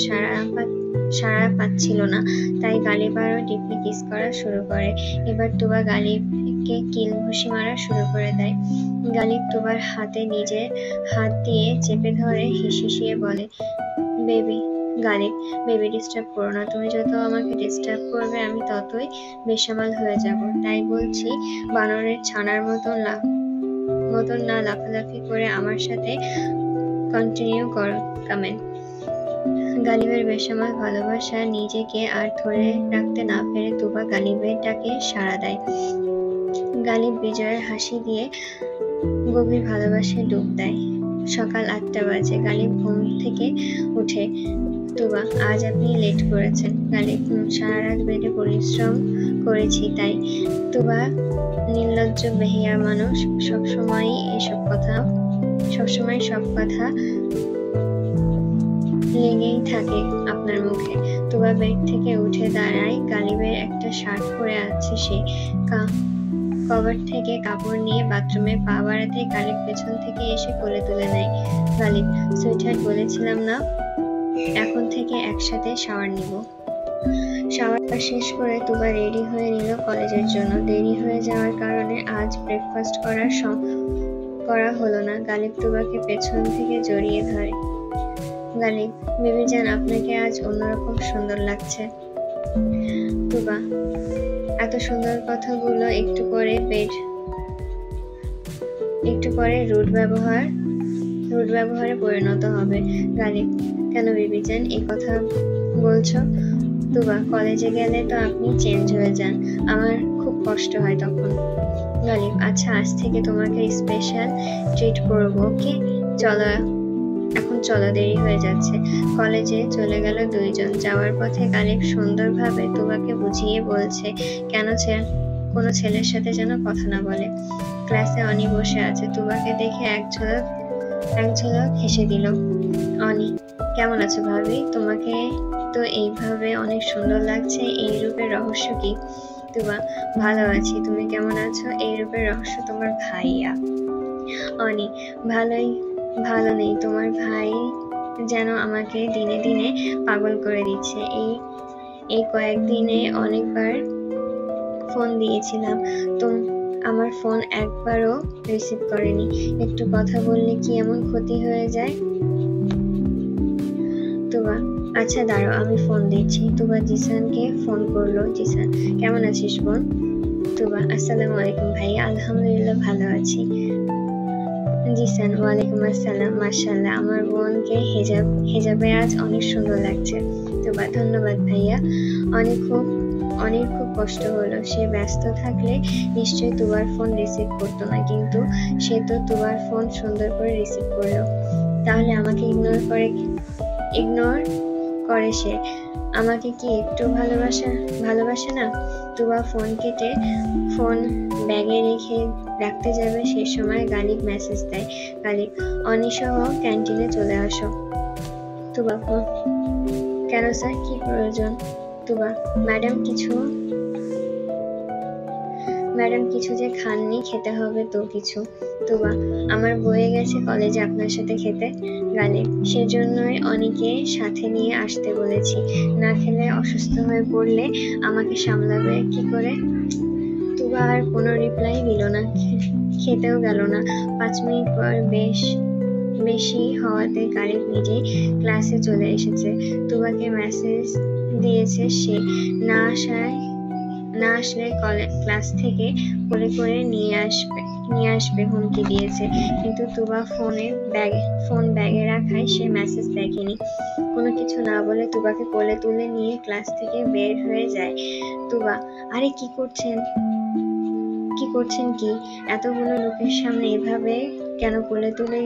সাড়া পাচ্ছিল না, তাই গালিব আরো ডিপলি কিস করা শুরু করে। এবার তুবা গালিবকে কিল ঘুষি মারা শুরু করে দেয়। গালিব তুবার হাতে নিজের হাত দিয়ে চেপে ধরে হিসিয়ে বলে, বেবি। গালিব: বেবি, ডিস্টার্ব করো না, তুমি যত আমাকে ডিস্টার্ব করবে আমি ততই বেসামাল হয়ে যাব। তাই বলছি, বানরের ছানার মতন না লাফালাফি করে আমার সাথে কন্টিনিউ করো। কামেন। গালিবের বেসামাল ভালোবাসা নিজেকে আর ধরে রাখতে না পেরে তুবা গালিবের ডাকে সাড়া দেয়। গালিব বিজয়ের হাসি দিয়ে গভীর ভালোবাসায় ডুব দেয়। সকাল 8টা বাজে। গালিব ঘুম থেকে উঠে। তুবা: আজ আপনি লেট করেছেন। গালিব: সারা রাত বেডে পরিশ্রম করেছি তাই। তুবা: নির্লজ্জ বেহিয়া মানুষ, সবসময় সব কথা লেগেই থাকে আপনার মুখে। তুবা বেড থেকে উঠে দাঁড়ায়। গালিবের একটা শার্ট পরে আছে সে। কভার থেকে কাপড় নিয়ে বাথরুমে পা বাড়াতে গালিব পেছন থেকে এসে কোলে তুলে নেয়। গালিব: সুইটহার্ট, বলেছিলাম না এখন থেকে একসাথে শাওয়ার নিব। শাওয়ার শেষ করে তুবা রেডি হয়ে নিল কলেজের জন্য। দেরি হয়ে যাওয়ার কারণে আজ ব্রেকফাস্ট করা হলো না। গালিব তুবাকে পেছন থেকে জড়িয়ে ধরে। গালিব: বেবি জান, আপনাকে আজ অন্যরকম সুন্দর লাগছে। তুবা: এত সুন্দর কথাগুলো একটু পরে রুড ব্যবহারে পরিণত হবে। গালিব: কেন বেবি জান এই কথা বলছো? তুবা: কলেজে গেলে তো আপনি চেঞ্জ হয়ে যান, আমার খুব কষ্ট হয় তখন। গালিব: আচ্ছা, আজ থেকে তোমাকে স্পেশাল ট্রিট করবো, ওকে? এখন চলো, দেরি হয়ে যাচ্ছে। কলেজে চলে গেল দুইজন। যাওয়ার পথে গালিব সুন্দরভাবে তুবাকে বুঝিয়ে বলছে কোনো ছেলের সাথে যেন কথা না বলে। ক্লাসে অনি বসে আছে। তুবাকে দেখে এক ঝলক হেসে দিল। অনি: কেমন আছো ভাবি? তোমাকে তো এইভাবে অনেক সুন্দর লাগছে, এই রূপের রহস্য কি? তুবা: ভালো আছি, তুমি কেমন আছো? এই রূপের রহস্য তোমার ভাইয়া। অনি: ভালো নেই, তোমার ভাই যেন আমাকে দিনে দিনে পাগল করে দিচ্ছে। এই কয়েকদিনে অনেকবার ফোন দিয়েছিলাম, আমার ফোন একবারও রিসিভ করেনি। একটু কথা বললে কি এমন ক্ষতি হয়ে যায়? তুবা: আচ্ছা দাঁড়াও, আমি ফোন দিচ্ছি। তুবা জিসানকে ফোন করলো। জিসান: কেমন আছিস বোন? তুবা: আসসালামু আলাইকুম ভাইয়া, আলহামদুলিল্লাহ ভালো আছি। জিসান: ওয়ালাইকুম আসসালাম, মাশাআল্লাহ, আমার বোনকে হেজাবে আজ অনেক সুন্দর লাগছে। তুবা: ধন্যবাদ ভাইয়া। অনেক খুব কষ্ট হলো, সে ব্যস্ত থাকলে নিশ্চয়ই তুবার ফোন রিসিভ করতো না, কিন্তু সে তো তুবার ফোন সুন্দর করে রিসিভ করলো। তাহলে আমাকে ইগনোর করে সে আমাকে কি একটু ভালোবাসে না? তুবা ফোন কেটে ফোন ব্যাগে রাখতে যাবে, সেই সময় গালিব মেসেজ দেয়। গালিব: অনিসহ ক্যান্টিনে চলে আসো। তুবা: কেন স্যার, কি প্রয়োজন? তুবা: ম্যাডাম ম্যাডাম কিছু যে খাননি, খেতে হবে তো কিছু। তুবা, আমার বয়ে গেছে কলেজে আপনার সাথে খেতে। গালিব, সেজন্যই অনিকে সাথে নিয়ে আসতে বলেছি, না খেলে অসুস্থ হয়ে পড়লে আমাকে সামলাবে কি করে। তুবা আর কোনো রিপ্লাই দিল না, খেতেও গেল না। 5 মিনিট পর বেশি হওয়াতে গালিব নিজেই ক্লাসে চলে এসেছে। তুবাকে মেসেজ দিয়েছে সে না আসলে ক্লাস থেকে কোলে করে নিয়ে আসবে হুমকি দিয়েছে, কিন্তু তুবা ফোন ব্যাগে রাখায় সে মেসেজ দেখেনি। কোনো কিছু না বলে তুবাকে কোলে তুলে নিয়ে ক্লাস থেকে বের হয়ে যায়। তুবা, আরে কি করছেন কি? এতগুলো লোকের সামনে এভাবে কেন কোলে তুলে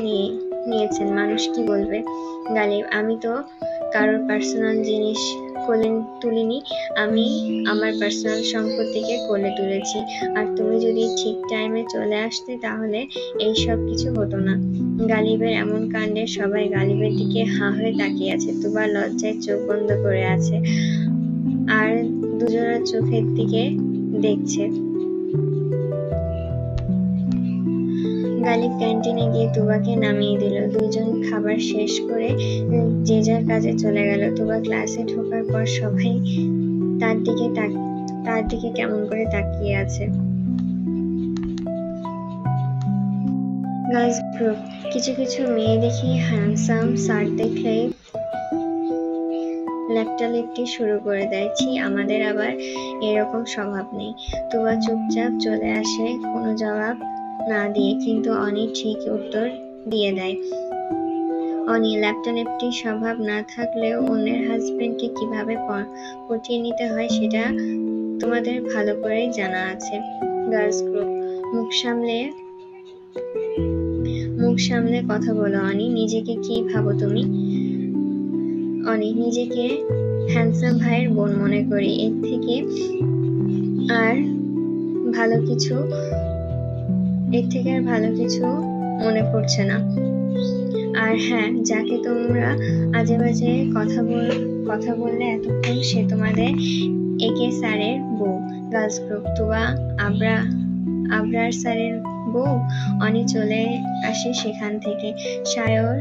নিয়েছেন? মানুষ কি বলবে? গালিব, আমি তো কারোর পার্সোনাল জিনিস কোলে তুলিনি, আমি আমার পার্সোনাল সম্পত্তিকে কোলে তুলেছি। আর তুমি যদি ঠিক টাইমে চলে আসতে তাহলে এই সব কিছু হতো না। গালিবের এমন কাণ্ডে সবাই গালিবের দিকে হাঁ হয়ে তাকিয়ে আছে। তুবা লজ্জায় চোখ বন্ধ করে আছে আর দুজনের চোখের দিকে দেখছে। গালিব ক্যান্টিনে গিয়ে তুবাকে নামিয়ে দিল। দুজন খাবার শেষ করে যে যার কাজে চলে গেল। তুবা ক্লাসে ঢোকার পর সবাই তার দিকে কেমন করে তাকিয়ে আছে। গার্লস গ্রুপ, কিছু মেয়ে দেখি হ্যান্ডসাম, স্যার দেখলেই লেপটালেপটি শুরু করে দেয়। ছি, আমাদের আবার এরকম স্বভাব নেই। তুবা চুপচাপ চলে আসে কোনো জবাব না দিয়ে, কিন্তু অনি ঠিক উত্তর দিয়ে দেয়। অনি, লেপটালেপটি স্বভাব না থাকলেও অন্যের হাজবেন্ডকে কিভাবে পটিয়ে নিতে হয় সেটা তোমাদের ভালো করেই জানা আছে। গার্লস গ্রুপ, মুখ সামলে কথা বলো অনি, নিজেকে কি ভাবো তুমি? অনি, নিজেকে হ্যান্ডসাম ভাইয়ের বোন মনে করি, এর থেকে আর ভালো কিছু মনে পড়ছে না। আর হ্যাঁ, যাকে তোমরা আজে বাজে কথা বললে এতক্ষণ, সে তোমাদের একে স্যারের বউ। গার্লস গ্রুপ, তুবা আবরার স্যারের বউ? অনি চলে আসে সেখান থেকে। সায়র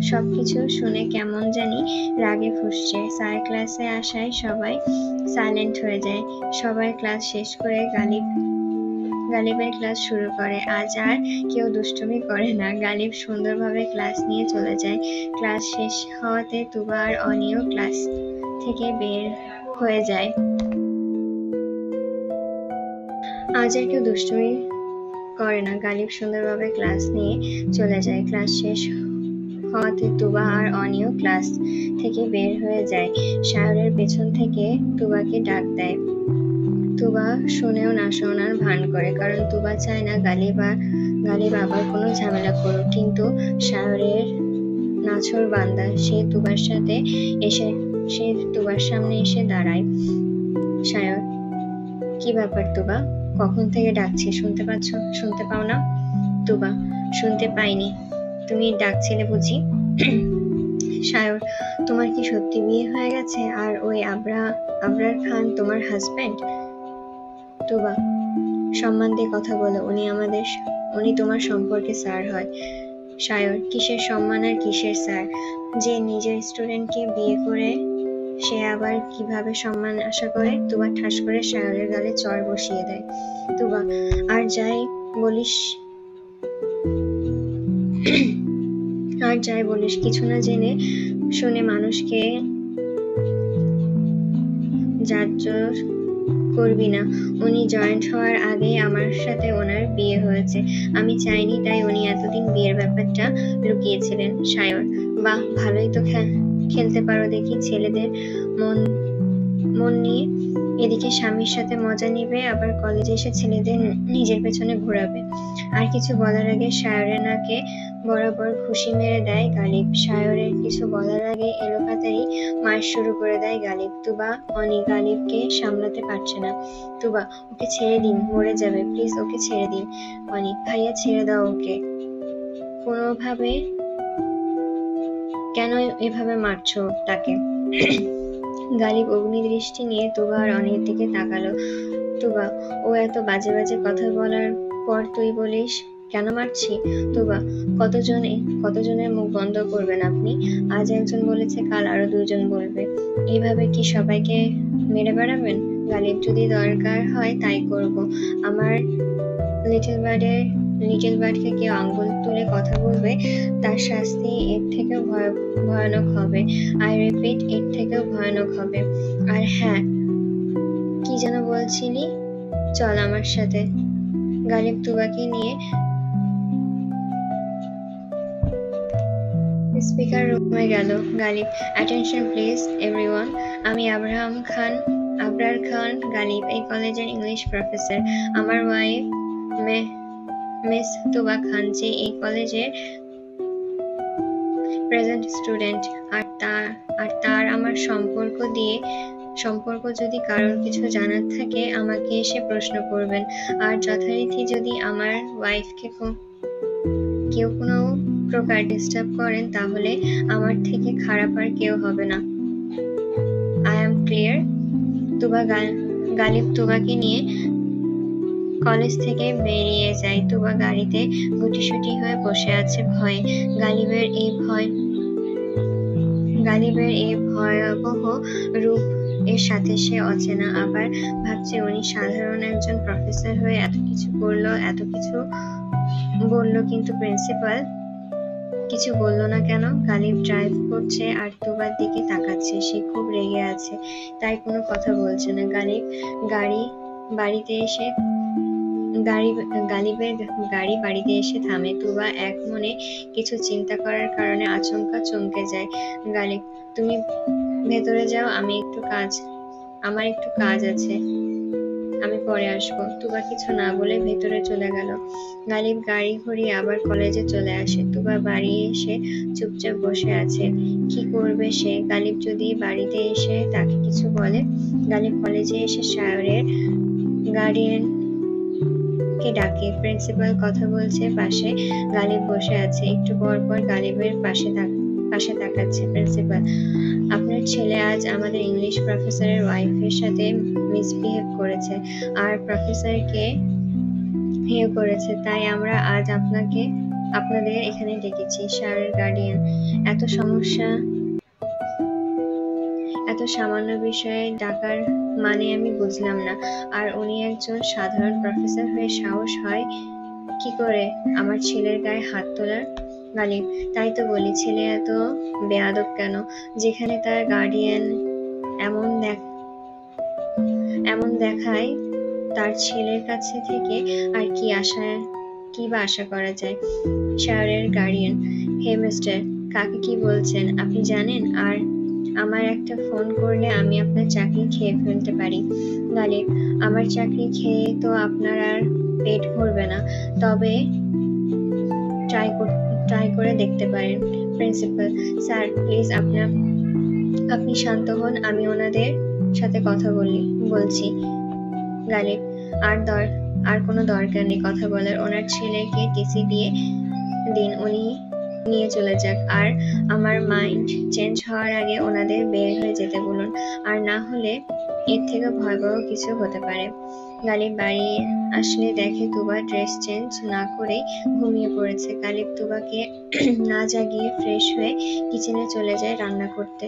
সবকিছু শুনে কেমন জানি রাগে ফুঁসছে। স্যার ক্লাসে আসায় সবাই সাইলেন্ট হয়ে যায়। সবাই ক্লাস শেষ করে গালিবের ক্লাস শুরু করে। আজ আর কেউ দুষ্টুমি করে না। গালিব সুন্দরভাবে ক্লাস নিয়ে চলে যায়। ক্লাস শেষ হওয়াতে তুবা আর অনিও ক্লাস থেকে বের হয়ে যায়। আজ আর কেউ দুষ্টুমি করে না। গালিব সুন্দরভাবে ক্লাস নিয়ে চলে যায়। ক্লাস শেষ হওয়াতে তুবা আর অনিও ক্লাস থেকে বের হয়ে যায়। সায়রের পেছন থেকে তুবাকে ডাক দেয়। তুবা শুনেও না শোনার ভান করে, কারণ তুবা চায় না গালিব আবার কোনো ঝামেলা করুক। কিন্তু সায়রের নাছোড় বান্দা, সে তুবার সামনে এসে দাঁড়ায়। সায়র, কি ব্যাপার তুবা? কখন থেকে ডাকছি, শুনতে পাও না? তুবা, শুনতে পাইনি, তুমি ডাকছিলে বুঝি? সায়র, তোমার কি সত্যি বিয়ে হয়ে গেছে আর ওই আবরার খান তোমার হাজবেন্ড? তুবা, সম্মান দিয়ে কথা বলো, উনি তোমার সম্পর্কে স্যার হয়। সায়র, কিসের সম্মান আর কিসের স্যার? যে নিজের স্টুডেন্টকে বিয়ে করে সে আবার কিভাবে সম্মান আশা করে? তুবা ঠাস করে সায়রের গালে চড় বসিয়ে দেয়। তুবা, আর যাই বলিস কিছু না জেনে শুনে মানুষকে জাজর করবি না। উনি জয়েন্ট হওয়ার আগেই আমার সাথে ওনার বিয়ে হয়েছে। আমি চাইনি, তাই উনি এতদিন বিয়ের ব্যাপারটা লুকিয়েছিলেন। সায়র, বাহ, ভালোই তো খেলতে পারো দেখি ছেলেদের মন নিয়ে। এদিকে স্বামীর সাথে মজা নিবে, আবার কলেজে এসে ছেলেদের নিজের পেছনে ঘোরাবে। আর কিছু বলার আগে সায়রের নাকে বরাবর ঘুষি মেরে দেয় গালিব। সায়রের কিছু বলার আগে এলোপাতাড়ি মার শুরু করে দেয় গালিব। তুবা অনি গালিবকে সামলাতে পারছে না। তুবা, ওকে ছেড়ে দিন, মরে যাবে, প্লিজ ওকে ছেড়ে দিন। অনি, ভাইয়া ছেড়ে দাও ওকে। কোনোভাবে কেন এভাবে মারছো তাকে? গালিব অগ্নিদৃষ্টি নিয়ে তুবা আর অনির দিকে তাকালো। তুবা, ও এত বাজে বাজে কথা বলার পর তুই বলিস কেন মারছি? তুবা, কতজনের মুখ বন্ধ করবেন আপনি? আজ একজন বলেছে, কাল আরো 2জন বলবে। এইভাবে কি সবাইকে মেরে বেড়াবেন? গালিব, যদি দরকার হয় তাই করব। আমার লিটল বার্ডকে কেউ আঙ্গুল তুলে কথা বলবে, তার শাস্তি এর থেকেও ভয়ানক হবে। আই রিপিট, এর থেকেও ভয়ানক হবে। আর হ্যাঁ, কি যেন বলছিলি? চল আমার সাথে। গালিব তুবাকে নিয়ে স্পিকার রুমে গেল। গালিব, অ্যাটেনশন প্লিজ এভরিওয়ান, আমি আবরার খান গালিব, এই কলেজের ইংলিশ প্রফেসর। আমার ওয়াইফ মিস তুবা খান, যে এই কলেজের প্রেজেন্ট স্টুডেন্ট। আর তার আমার সম্পর্ক যদি কারোর কিছু জানার থাকে আমাকে এসে প্রশ্ন করবেন। আর যথারীতি যদি আমার ওয়াইফকে কেউ কোনো প্রকার ডিস্টার্ব করেন তাহলে আমার থেকে খারাপ আর কেউ হবে না। I am clear? গালিব তুবাকে নিয়ে কলেজ থেকে বেরিয়ে যায়। তুবা গাড়িতে গুটিসুটি হয়ে বসে আছে ভয়ে। গালিবের এই ভয়াবহ রূপ এর সাথে সে অচেনা। আবার ভাবছে উনি সাধারণ একজন প্রফেসর হয়ে এত কিছু বলল, কিন্তু প্রিন্সিপাল কিছু বলল না কেন? গালিব ড্রাইভ করছে আর তুবার দিকে তাকাচ্ছে। সে খুব রেগে আছে, তাই কোনো কথা বলছে না। গালিবের গাড়ি বাড়িতে এসে থামে। তুবা এক মনে কিছু চিন্তা করার কারণে আচমকা চমকে যায়। গালিব, তুমি ভেতরে যাও, আমার একটু কাজ আছে, আমি পরে আসবো। তুবা কিছু না বলে ভেতরে চলে গেল। গালিব গাড়ি ঘুরিয়ে আবার কলেজে চলে আসে। তুবা বাড়ি এসে চুপচাপ বসে আছে। কি করবে সে? গালিব যদি বাড়িতে এসে তাকে কিছু বলে? গালিব কলেজে এসে শায়রের গার্ডিয়ান কে ডাকে। প্রিন্সিপাল কথা বলছে পাশে। গালিব বসে আছে। একটু পর পর গালিবের পাশে তাকাচ্ছে। প্রিন্সিপাল, আপনার ছেলে আজ আমাদের ইংলিশ প্রফেসরের ওয়াইফের সাথে মিসবিহেভ করেছে আর প্রফেসরকে হেয় করেছে, তাই আমরা আজ আপনাদের এখানে ডেকেছি। শায়রের গার্ডিয়ান, এত সামান্য বিষয়ে ডাকার মানে আমি বুঝলাম না। আর উনি একজন সাধারণ প্রফেসর হয়ে সাহস হয় কি করে আমার ছেলের গায়ে হাত তোলার? গালিব, তাই তো বলি, ছেলে এত বেয়াদব কেন? যেখানে তার গার্ডিয়ান এমন দেখায়, তার ছেলের কাছে থেকে আর কি বা আশা করা যায়? শায়রের গার্ডিয়ান, হে মিস্টার, কাকে কি বলছেন আপনি জানেন? আর আমার একটা ফোন করলে আমি আপনার চাকরি খেয়ে ফেলতে পারি। গালিব, আমার চাকরি খেয়ে তো আপনার আর পেট ভরবে না, তবে ট্রাই করে দেখতে পারেন। প্রিন্সিপাল, স্যার প্লিজ আপনি শান্ত হন, আমি ওনাদের সাথে কথা বলছি। গালিব, আর কোনো দরকার নেই কথা বলার। ওনার ছেলেকে টিসি দিয়ে দিন, উনি নিয়ে চলে যাক। আর আমার মাইন্ড চেঞ্জ হওয়ার আগে ওনাদের বের হয়ে যেতে বলুন, আর না হলে এর থেকে ভয়াবহ কিছু হতে পারে। গালিব বাড়ি আসলে দেখে তুবা ড্রেস চেঞ্জ না করেই ঘুমিয়ে পড়েছে। গালিব তুবাকে না জাগিয়ে ফ্রেশ হয়ে কিচেনে চলে যায় রান্না করতে।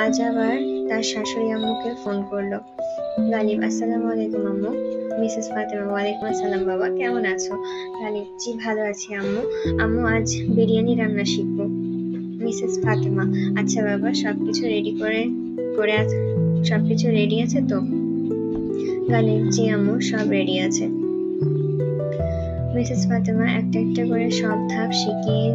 আজ আবার তার শাশুড়ি আম্মুকে ফোন করলো। গালিব, আসসালামু আলাইকুম আম্মু। মিসেস ফাতেমা, ওয়ালাইকুম আসসালাম বাবা, কেমন আছো? গালিব, জি ভালো আছি আম্মু। আম্মু আজ বিরিয়ানি রান্না শিখবো। মিসেস ফাতেমা, আচ্ছা বাবা, সবকিছু রেডি আছে তো? গালিব, জি আম্মু, সব রেডি আছে। মিসেস ফাতেমা একটা একটা করে সব ধাপ শিখিয়ে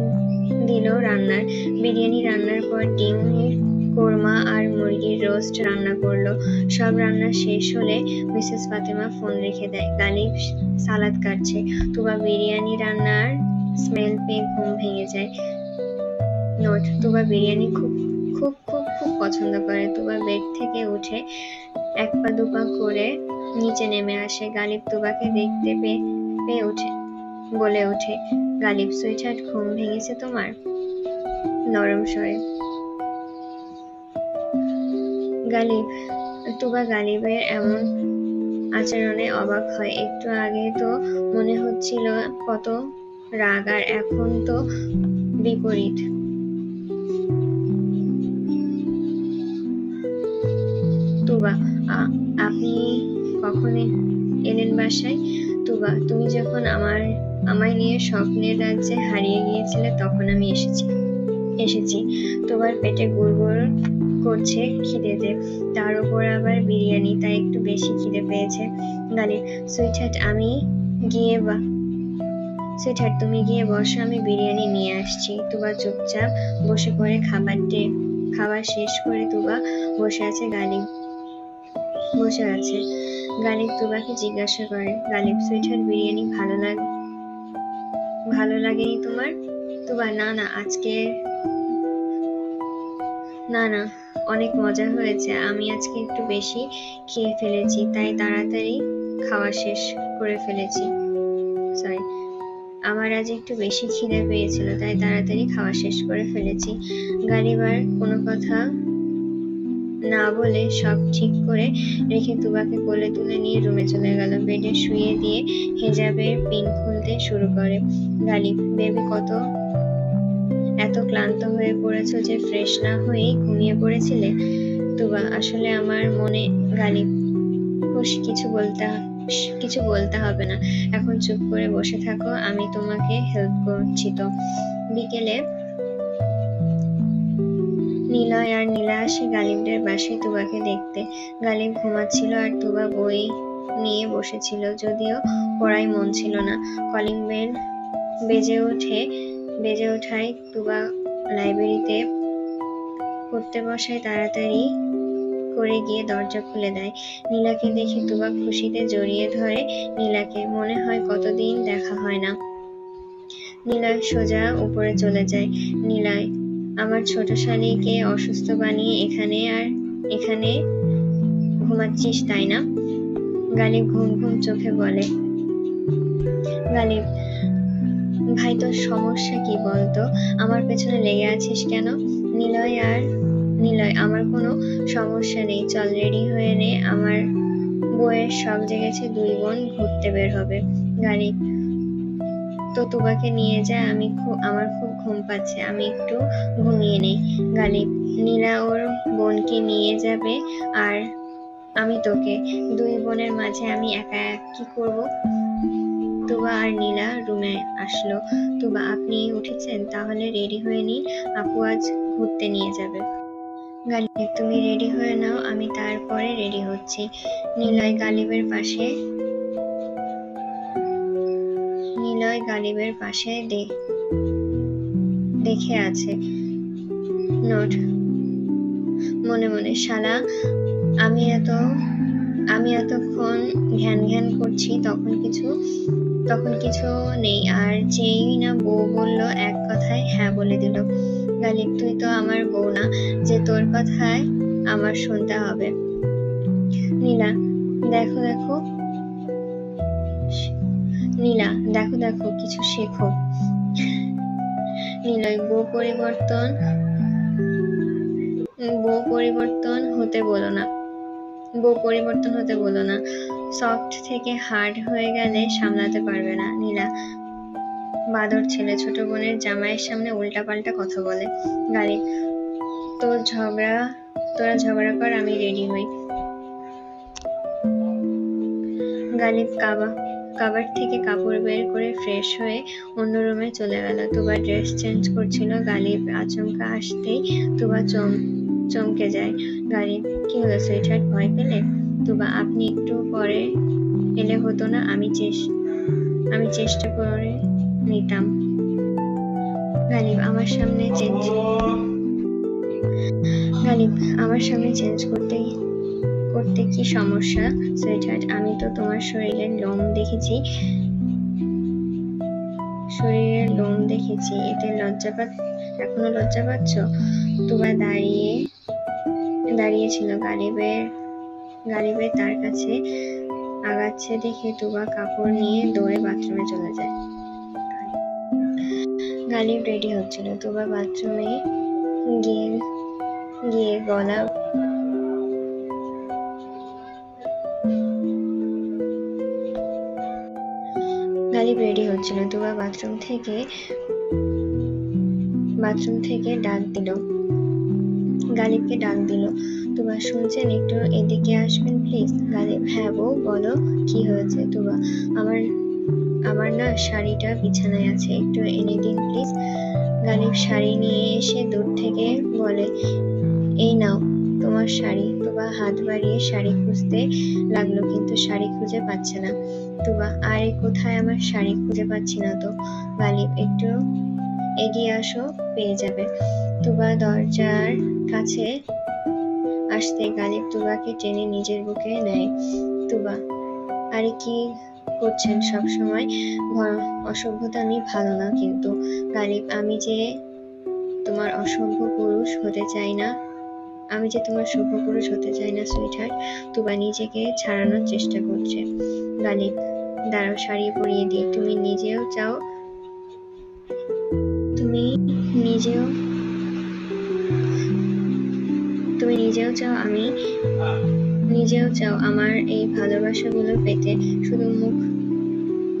দিল রান্নার। বিরিয়ানি রান্নার পর ডিমের কোরমা আর মুরগির রোস্ট রান্না করলো। সব রান্না শেষ হলে মিসেস ফাতেমা ফোন রেখে দেয়। গালিব সালাদ কাটছে। তুবা বিরিয়ানি রান্নার স্মেল পেয়ে ঘুম ভেঙে যায়। নোট, তুবা বিরিয়ানি খুব খুব খুব খুব পছন্দ করে। তুবা বেড থেকে উঠে এক পা দুপা করে নিচে নেমে আসে। গালিব তুবাকে দেখতে পেয়ে বলে ওঠে, গালিব সুইটহার্ট, ঘুম ভেঙেছে তোমার? নরম স্বরে। তুবা গালিবের এমন আচরণে অবাক হয়। একটু আগে তো মনে হচ্ছিল কত রাগ, আর এখন তো বিপরীত। তুবা, আপনি কখন এলেন বাসায়? তুবা, তুমি যখন আমায় নিয়ে স্বপ্নের রাজ্যে হারিয়ে গিয়েছিলে তখন আমি এসেছি। তোমার পেটে গুড়গুড় করছে খিদেতে, তার উপর আবার বিরিয়ানি, তাই একটু বেশি খিদে পেয়েছে। গালিব, সুইটহার্ট তুমি গিয়ে বসো, আমি বিরিয়ানি নিয়ে আসছি। তুবা চুপচাপ বসে পড়ে খাবার শেষ করে তুবা বসে আছে। গালিব তুবাকে জিজ্ঞাসা করে, গালিব, সুইটহার্ট, বিরিয়ানি ভালো লাগেনি তোমার? তুবা, না অনেক মজা হয়েছে। আমি আজকে একটু বেশি খেয়ে ফেলেছি, তাই তাড়াতাড়ি খাওয়া শেষ করে ফেলেছি। আমার আজ একটু বেশি খিদে পেয়েছিল, তাই তাড়াতাড়ি খাওয়া শেষ করে ফেলেছি। গালিব আর কোনো কথা না বলে সব ঠিক করে রেখে তুবাকে কোলে তুলে নিয়ে রুমে চলে গেল। বেডে শুইয়ে দিয়ে হেজাবের পিন খুলতে শুরু করে। গালিব, বেবি, এত ক্লান্ত হয়ে পড়েছো যে ফ্রেশ না হয়েই ঘুমিয়ে পড়েছিলে? তুবা, আসলে আমার মনে। গালিব, হুশ, কিছু বলতে হবে না, এখন চুপ করে বসে থাকো, আমি তোমাকে হেল্প করছি তো। বিকেলে নিলয় আর নীলা আসে গালিবদের বাসায় তুবাকে দেখতে। গালিব ঘুমাচ্ছিল আর তুবা বই নিয়ে বসেছিল, যদিও পড়ায় মন ছিল না। কলিং বেল বেজে ওঠায় তুবা লাইব্রেরিতে পড়তে বসায়, তাড়াতাড়ি করে গিয়ে দরজা খুলে দেয়। নীলাকে দেখে তুবা খুশিতে জড়িয়ে ধরে নীলাকে। মনে হয় কতদিন দেখা হয় না। নিলয় সোজা উপরে চলে যায়। নিলয়, আমার ছোট শালীকে অসুস্থ বানিয়ে এখানে ঘুমাচ্ছিস, তাই না? গালিব ঘুম ঘুম চোখে বলে। গালিব, ভাই, তোর সমস্যা কি বলতো? আমার পেছনে লেগে আছিস কেন? নিলয়, আমার কোনো সমস্যা নেই, চল রেডি হয়ে নে, আমার বউয়ের শখ জেগেছে, 2 বোন ঘুরতে বের হবে। গালিব, তো তুবাকে নিয়ে যা, আমার খুব ঘুম পাচ্ছে, আমি একটু ঘুমিয়ে নেই। গালিব, নীলা ওর বোনকে নিয়ে যাবে আর আমি তোকে। 2 বোনের মাঝে আমি একা কি করব? তুবা আর নীলা রুমে আসলো। তুবা, আপনি উঠেছেন? তাহলে রেডি হয়ে নিন, আপু আজ ঘুরতে নিয়ে যাবে। গালিব, তুমি রেডি হয়ে নাও, আমি তারপরে রেডি হচ্ছি। নিলয় গালিবের পাশে দেখে আছে। নোট, মনে মনে, শালা, আমি এতক্ষণ ঘ্যান করছি, তখন কিছু নেই, আর যেই না বউ বলল এক কথায় হ্যাঁ বলে দিল। গালিব, তুই তো আমার বউ না যে তোর কথায় আমার শুনতে হবে। নীলা, দেখো, কিছু শেখো। নিলয়, বউ পরিবর্তন হতে বলো না, সফট থেকে হার্ড হয়ে গেলে সামলাতে পারবে না। নীলা, বাদর ছেলে, ছোট বোনের জামাইয়ের সামনে উল্টাপাল্টা কথা বলে। গালিব, তোরা ঝগড়া কর, আমি রেডি হই। গালিব কাবার থেকে কাপড় বের করে ফ্রেশ হয়ে অন্য রুমে চলে গেল। তুবা ড্রেস চেঞ্জ করছিল। গালিব আচমকা আসতেই তুবা চমকে যায়। গালিব, কি হলো সুইটহার্ট, ভয় পেলে? তুবা, আপনি একটু পরে এলে হতো না? আমি চেষ্টা করে নিতাম। গালিব, আমার সামনে চেঞ্জ করতে কি সমস্যা সুইটহার্ট? আমি তো তোমার শরীরের লোম দেখেছি, এতে এখনো লজ্জা পাচ্ছ? তুবা দাঁড়িয়েছিল। গালিবের তার কাছে আগাচ্ছে দেখে তুবা কাপড় নিয়ে দৌড়ে বাথরুমে চলে যায়। গালিব রেডি হচ্ছিল। তুবা বাথরুমে গিয়ে হচ্ছিল। তুবা বাথরুম থেকে ডাক দিল, গালিবকে ডাক দিল। তুবা শুনছেন, একটু এদিকে আসবেন প্লিজ? গালিব: হ্যাঁ বউ, বলো কি হয়েছে? তুবা: আমার না শাড়িটা বিছানায় আছে, একটু এনে দিন প্লিজ। গালিব শাড়ি নিয়ে এসে দূর থেকে বলে: এই নাও তোমার শাড়ি। তুবা হাত বাড়িয়ে শাড়ি খুঁজতে লাগলো, কিন্তু শাড়ি খুঁজে পাচ্ছে না। তুবা: আরে কোথায় আমার শাড়ি? খুঁজে পাচ্ছি না তো। গালিব: একটু এগিয়ে আসো, পেয়ে যাবে। তুবা দরজার কাছে আসতে গালিব তুবাকে টেনে নিজের বুকে নেয়। তুবা: আরে কি করছেন সবসময়? অসভ্যতা আমি ভালো না কিন্তু। গালিব: আমি যে তোমার সভ্য পুরুষ হতে চাই না সুইটহার্ট। তুবা নিজেকে ছাড়ানোর চেষ্টা করছে। গালিব: দাঁড়াও, শাড়ি পরিয়ে দিই। তুমি নিজেও চাও আমার এই ভালোবাসাগুলো পেতে, শুধু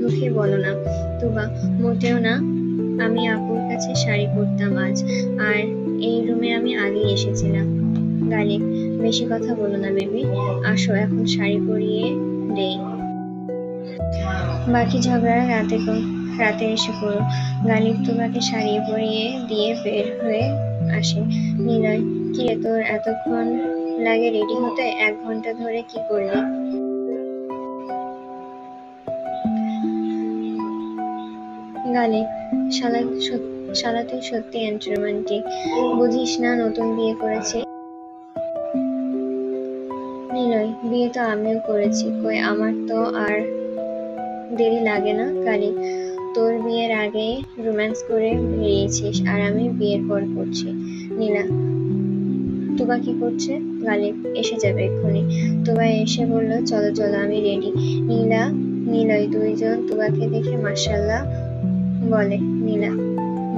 মুখে বলো না। তুবা: মোটেও না, আমি আপুর কাছে শাড়ি পরতাম আজ, আর এই রুমে আমি আগেই এসেছিলাম। গালিব: বেশি কথা বলো না বেবি, আসো এখন শাড়ি পরিয়ে দেই। বাকি ঝগড়া রাতে এসে করো। গালিব তুবাকে শাড়ি পরিয়ে দিয়ে বের হয়ে আসে। নিলয়: কিরে, তোর এতক্ষণ লাগে রেডি হতে? 1 ঘন্টা ধরে কি করলি? গালিব: শালা তুই সত্যি রোমান্টিক, বুঝিস না নতুন বিয়ে করেছি। নিলয়: বিয়ে তো আমিও করেছি, কই আমার তো আর দেরি লাগে না। গালিব: তোর বিয়ের আগে রোম্যান্স করে বেরিয়েছিস, আর আমি বিয়ের পর করছি। নীলা: তুবা কি করছে? গালিব: এসে যাবে এক্ষুনি। তুবা এসে বলল, চলো চলো, আমি রেডি। নিলয় দুইজন তুবাকে দেখে মাশাআল্লাহ বলে। নীলা: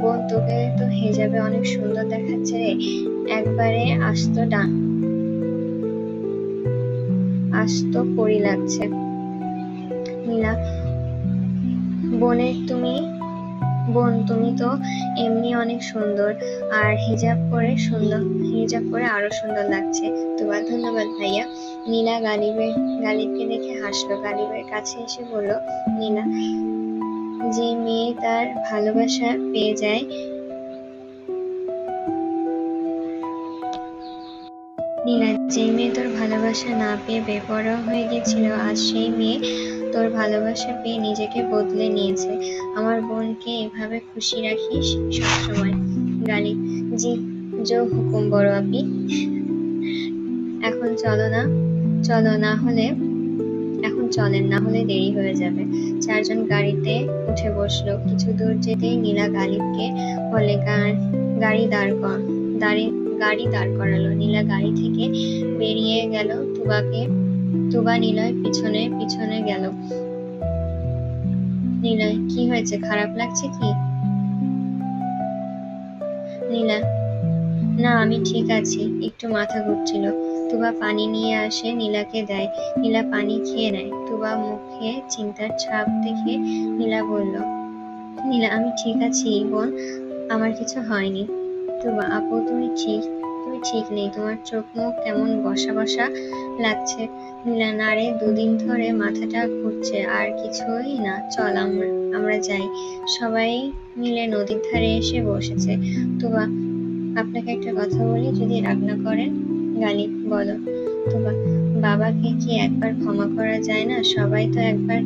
বোন, তোকে তো হেজাবে অনেক সুন্দর দেখাচ্ছে রে, একবারে আস্ত পরি লাগছে। নীলা: বোন তুমি তো এমনি অনেক সুন্দর, আর হিজাব পরে আরো সুন্দর লাগছে। তুবা: ধন্যবাদ ভাইয়া। নীলা গালিবকে দেখে হাসলো। গালিবের কাছে এসে বলল, নীলা, যে মেয়ে তার ভালোবাসা পেয়ে যায়, নীলা, যে মেয়ে তোর ভালোবাসা না পেয়ে বেপরোয়া হয়ে গেছিল, আজ সেই মেয়ে তোর ভালোবাসা পেয়ে নিজেকে বদলে নিয়েছে। আমার বোনকে এভাবে খুশি রাখিস সবসময়। গালিব: জি, জো হুকুম বড় আপি। এখন চলেন, না হলে দেরি হয়ে যাবে। 4 জন গাড়িতে উঠে বসলো। কিছু দূর যেতেই নীলা গালিবকে বলে, গাড়ি দাঁড় করালো। নীলা গাড়ি থেকে বেরিয়ে গেল। তুবা নিলয় পিছনে গেল। নিলয়: কি হয়েছে, খারাপ লাগছে কি? নীলা: না, আমি ঠিক আছি, একটু মাথা ঘুরছিল। তুবা পানি নিয়ে আসে, নীলাকে দেয়। নীলা পানি খেয়ে নেয়। তুবা মুখে চিন্তার ছাপ দেখে নীলা বলল, নীলা, আমি ঠিক আছি বোন, আমার কিছু হয়নি। তুবা: আপু, তুমি ঠিক নেই, তোমার চোখ মুখ কেমন বসা বসা লাগছে। নীলা: না রে, 2 দিন ধরে মাথাটা ঘুরছে, আর কিছুই না, চল আমরা যাই। সবাই মিলে নদীর ধারে এসে বসেছে। তুবা: আপনাকে একটা কথা বলি, যদি রাগ না করেন। গালিব: বলো। তুবা: বাবাকে কি একবার ক্ষমা করা যায় না? সবাই তো একবার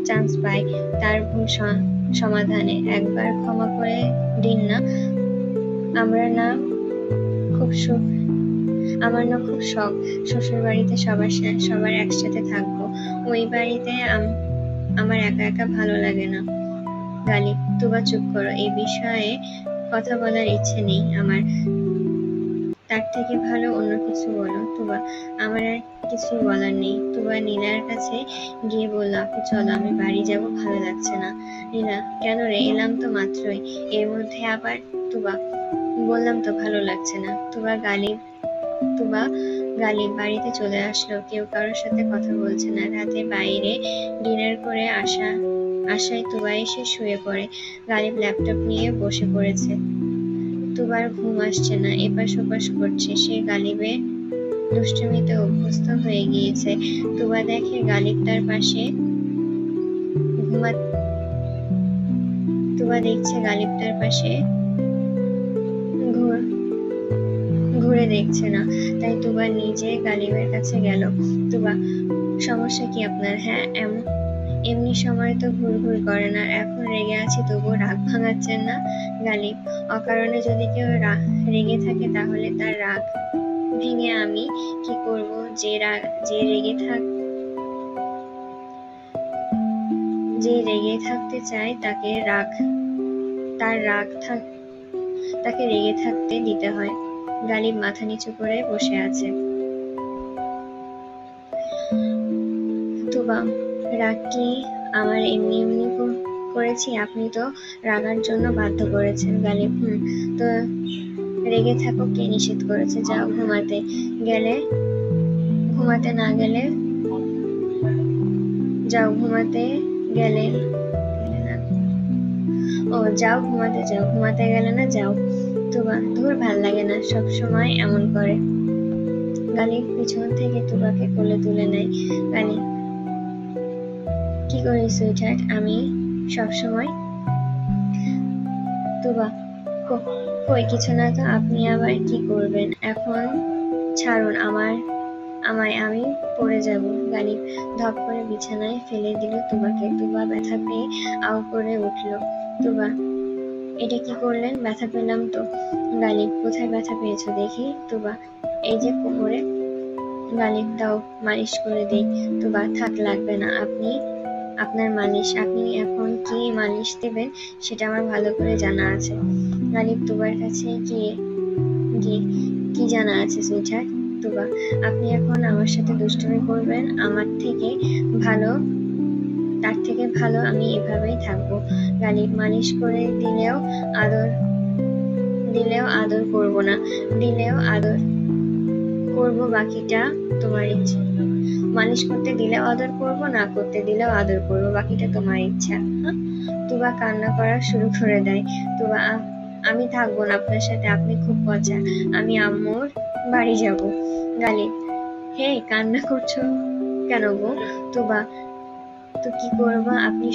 চান্স পায় তার ভুল সমাধানে, একবার ক্ষমা করে দিন না। আমার না খুব শখ শ্বশুর বাড়িতে সবার একসাথে থাকবো, ওই বাড়িতে আমার একা একা ভালো লাগে না। গালিব: তুবা চুপ করো, এই বিষয়ে কথা বলার ইচ্ছে নেই আমার, তার থেকে ভালো অন্য কিছু বলো। তুবা: আমার আর কিছুই বলার নেই। তুবা নীলার কাছে গিয়ে বলল, আপু চলো, আমি বাড়ি যাব, ভালো লাগছে না। নীলা: কেন রে, এলাম তো মাত্রই, এর মধ্যে আবার? তুবা: বললাম তো ভালো লাগছে না। গালিব বাড়িতে চলে আসলো। কেউ কারোর সাথে কথা বলছে না। রাতে বাইরে ডিনার করে আসা আশায় তুবা এসে শুয়ে পড়ে। গালিব ল্যাপটপ নিয়ে বসে পড়েছে। তুবার ঘুম আসছে না, এপাশ ওপাশ করছে। সে গালিবে দুষ্টুমিতে অভ্যস্ত হয়ে গিয়েছে। তুবা দেখে গালিব তার পাশে তুবা দেখছে গালিব তার পাশে ঘুরে দেখছে না। তাই তুবা নিজে গালিবের কাছে গেল। তুবা, সমস্যা কি আপনার? হ্যাঁ, এমনি সময় তো ঘুর করে না। এখন রেগে আছি তবুও রাগ ভাঙাচ্ছেন না। গালিব, অকারণে যদি কেউ রেগে থাকে তাহলে তার রাগ ভেঙে আমি কি করব? যে রেগে থাকতে চায় তাকে রেগে থাকতে দিতে হয়। গালিব মাথা নিচু করে বসে আছে। তুবা, রাগ কি আমার এমনি করেছি? আপনি তো রাগার জন্য বাধ্য করেছেন। গালিব, তো রেগে থাকো কে নিষেধ করেছে? যাও ঘুমাতে গেলে যাও ঘুমাতে গেলে না যাও। তুবা, ধুর, ভাল লাগে না, সব সময় এমন করে। গালিব পিছন থেকে তুবাকে কোলে তুলে নেয়। গালিব, কি করি সুইটহার্ট আমি সব সময়? তুবা, কই কিছু না তো, আপনি আবার কি করবেন? এখন ছাড়ুন আমায়, আমি পড়ে যাব। গালিব ধপ করে বিছানায় ফেলে দিল তুবাকে। তুবা ব্যথা পেয়ে আউ করে উঠল। তুবা, এটা কি করলেন? ব্যথা পেলাম তো। গালিব, কোথায় ব্যথা পেয়েছো দেখি? তুবা, এই যে কোমরে। গালিব, দাও মালিশ করে দেই। তুবা, থাক, লাগবে না, আপনার মালিশ। আপনি এখন কি মালিশ দেবেন সেটা আমার ভালো করে জানা আছে। গালিব তুবার কাছে গিয়ে কি জানা আছে সুইটহার্ট? তুবা, আপনি এখন আমার সাথে দুষ্টুমি করবেন, তার থেকে ভালো আমি এভাবেই থাকবো। গালিব, মালিশ করে দিলেও আদর করব না, দিলেও আদর করব, বাকিটা তোমার ইচ্ছা। মালিশ করতে দিলেও আদর করব, না করতে দিলেও আদর করব, বাকিটা তোমার ইচ্ছা। তুবা কান্না করা শুরু করে দেয়। তুবা, আমি থাকবো না আপনার সাথে, আপনি খুব পচা, আমি আম্মুর বাড়ি যাব। গালিব, হে, কান্না করছো কেন গো? তুবা, তো কি করবো? আপনি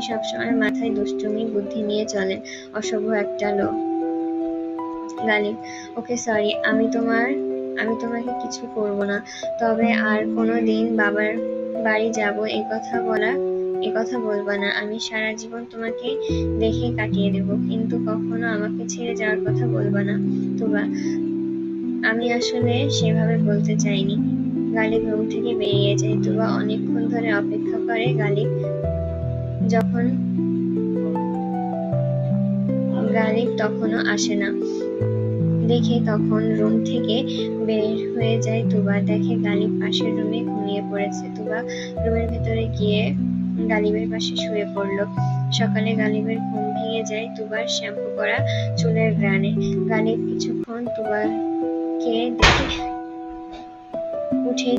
সবসময় মাথায় দুষ্টুমি বুদ্ধি নিয়ে চলেন, অসভ্য একটা লোক। গালিব, ওকে সরি, আমি তোমাকে কিছু করব না, তবে আর কোনোদিন বাবার বাড়ি যাব এ কথা বলবা না। আমি সারা জীবন তোমাকে দেখে কাটিয়ে দেব, কিন্তু কখনো আমাকে ছেড়ে যাওয়ার কথা বলবা না। তুবা, আমি আসলে সেভাবে বলতে চাইনি। গালিব রুম থেকে বেরিয়ে যায়। তুবা অনেকক্ষণ ধরে অপেক্ষা করে। গালিব তখনও আসে না দেখে তখন রুম থেকে বের হয়ে যায়। তুবা দেখে গালিব পাশের রুমে ঘুমিয়ে পড়েছে। তুবা রুমের ভেতরে গিয়ে গালিবের পাশে শুয়ে পড়ল। সকালে গালিবের ঘুম ভেঙে যায় তুবার শ্যাম্পু করা চুলের ঘ্রাণে। গালিব কিছুক্ষণ তুবাকে দেখে উঠে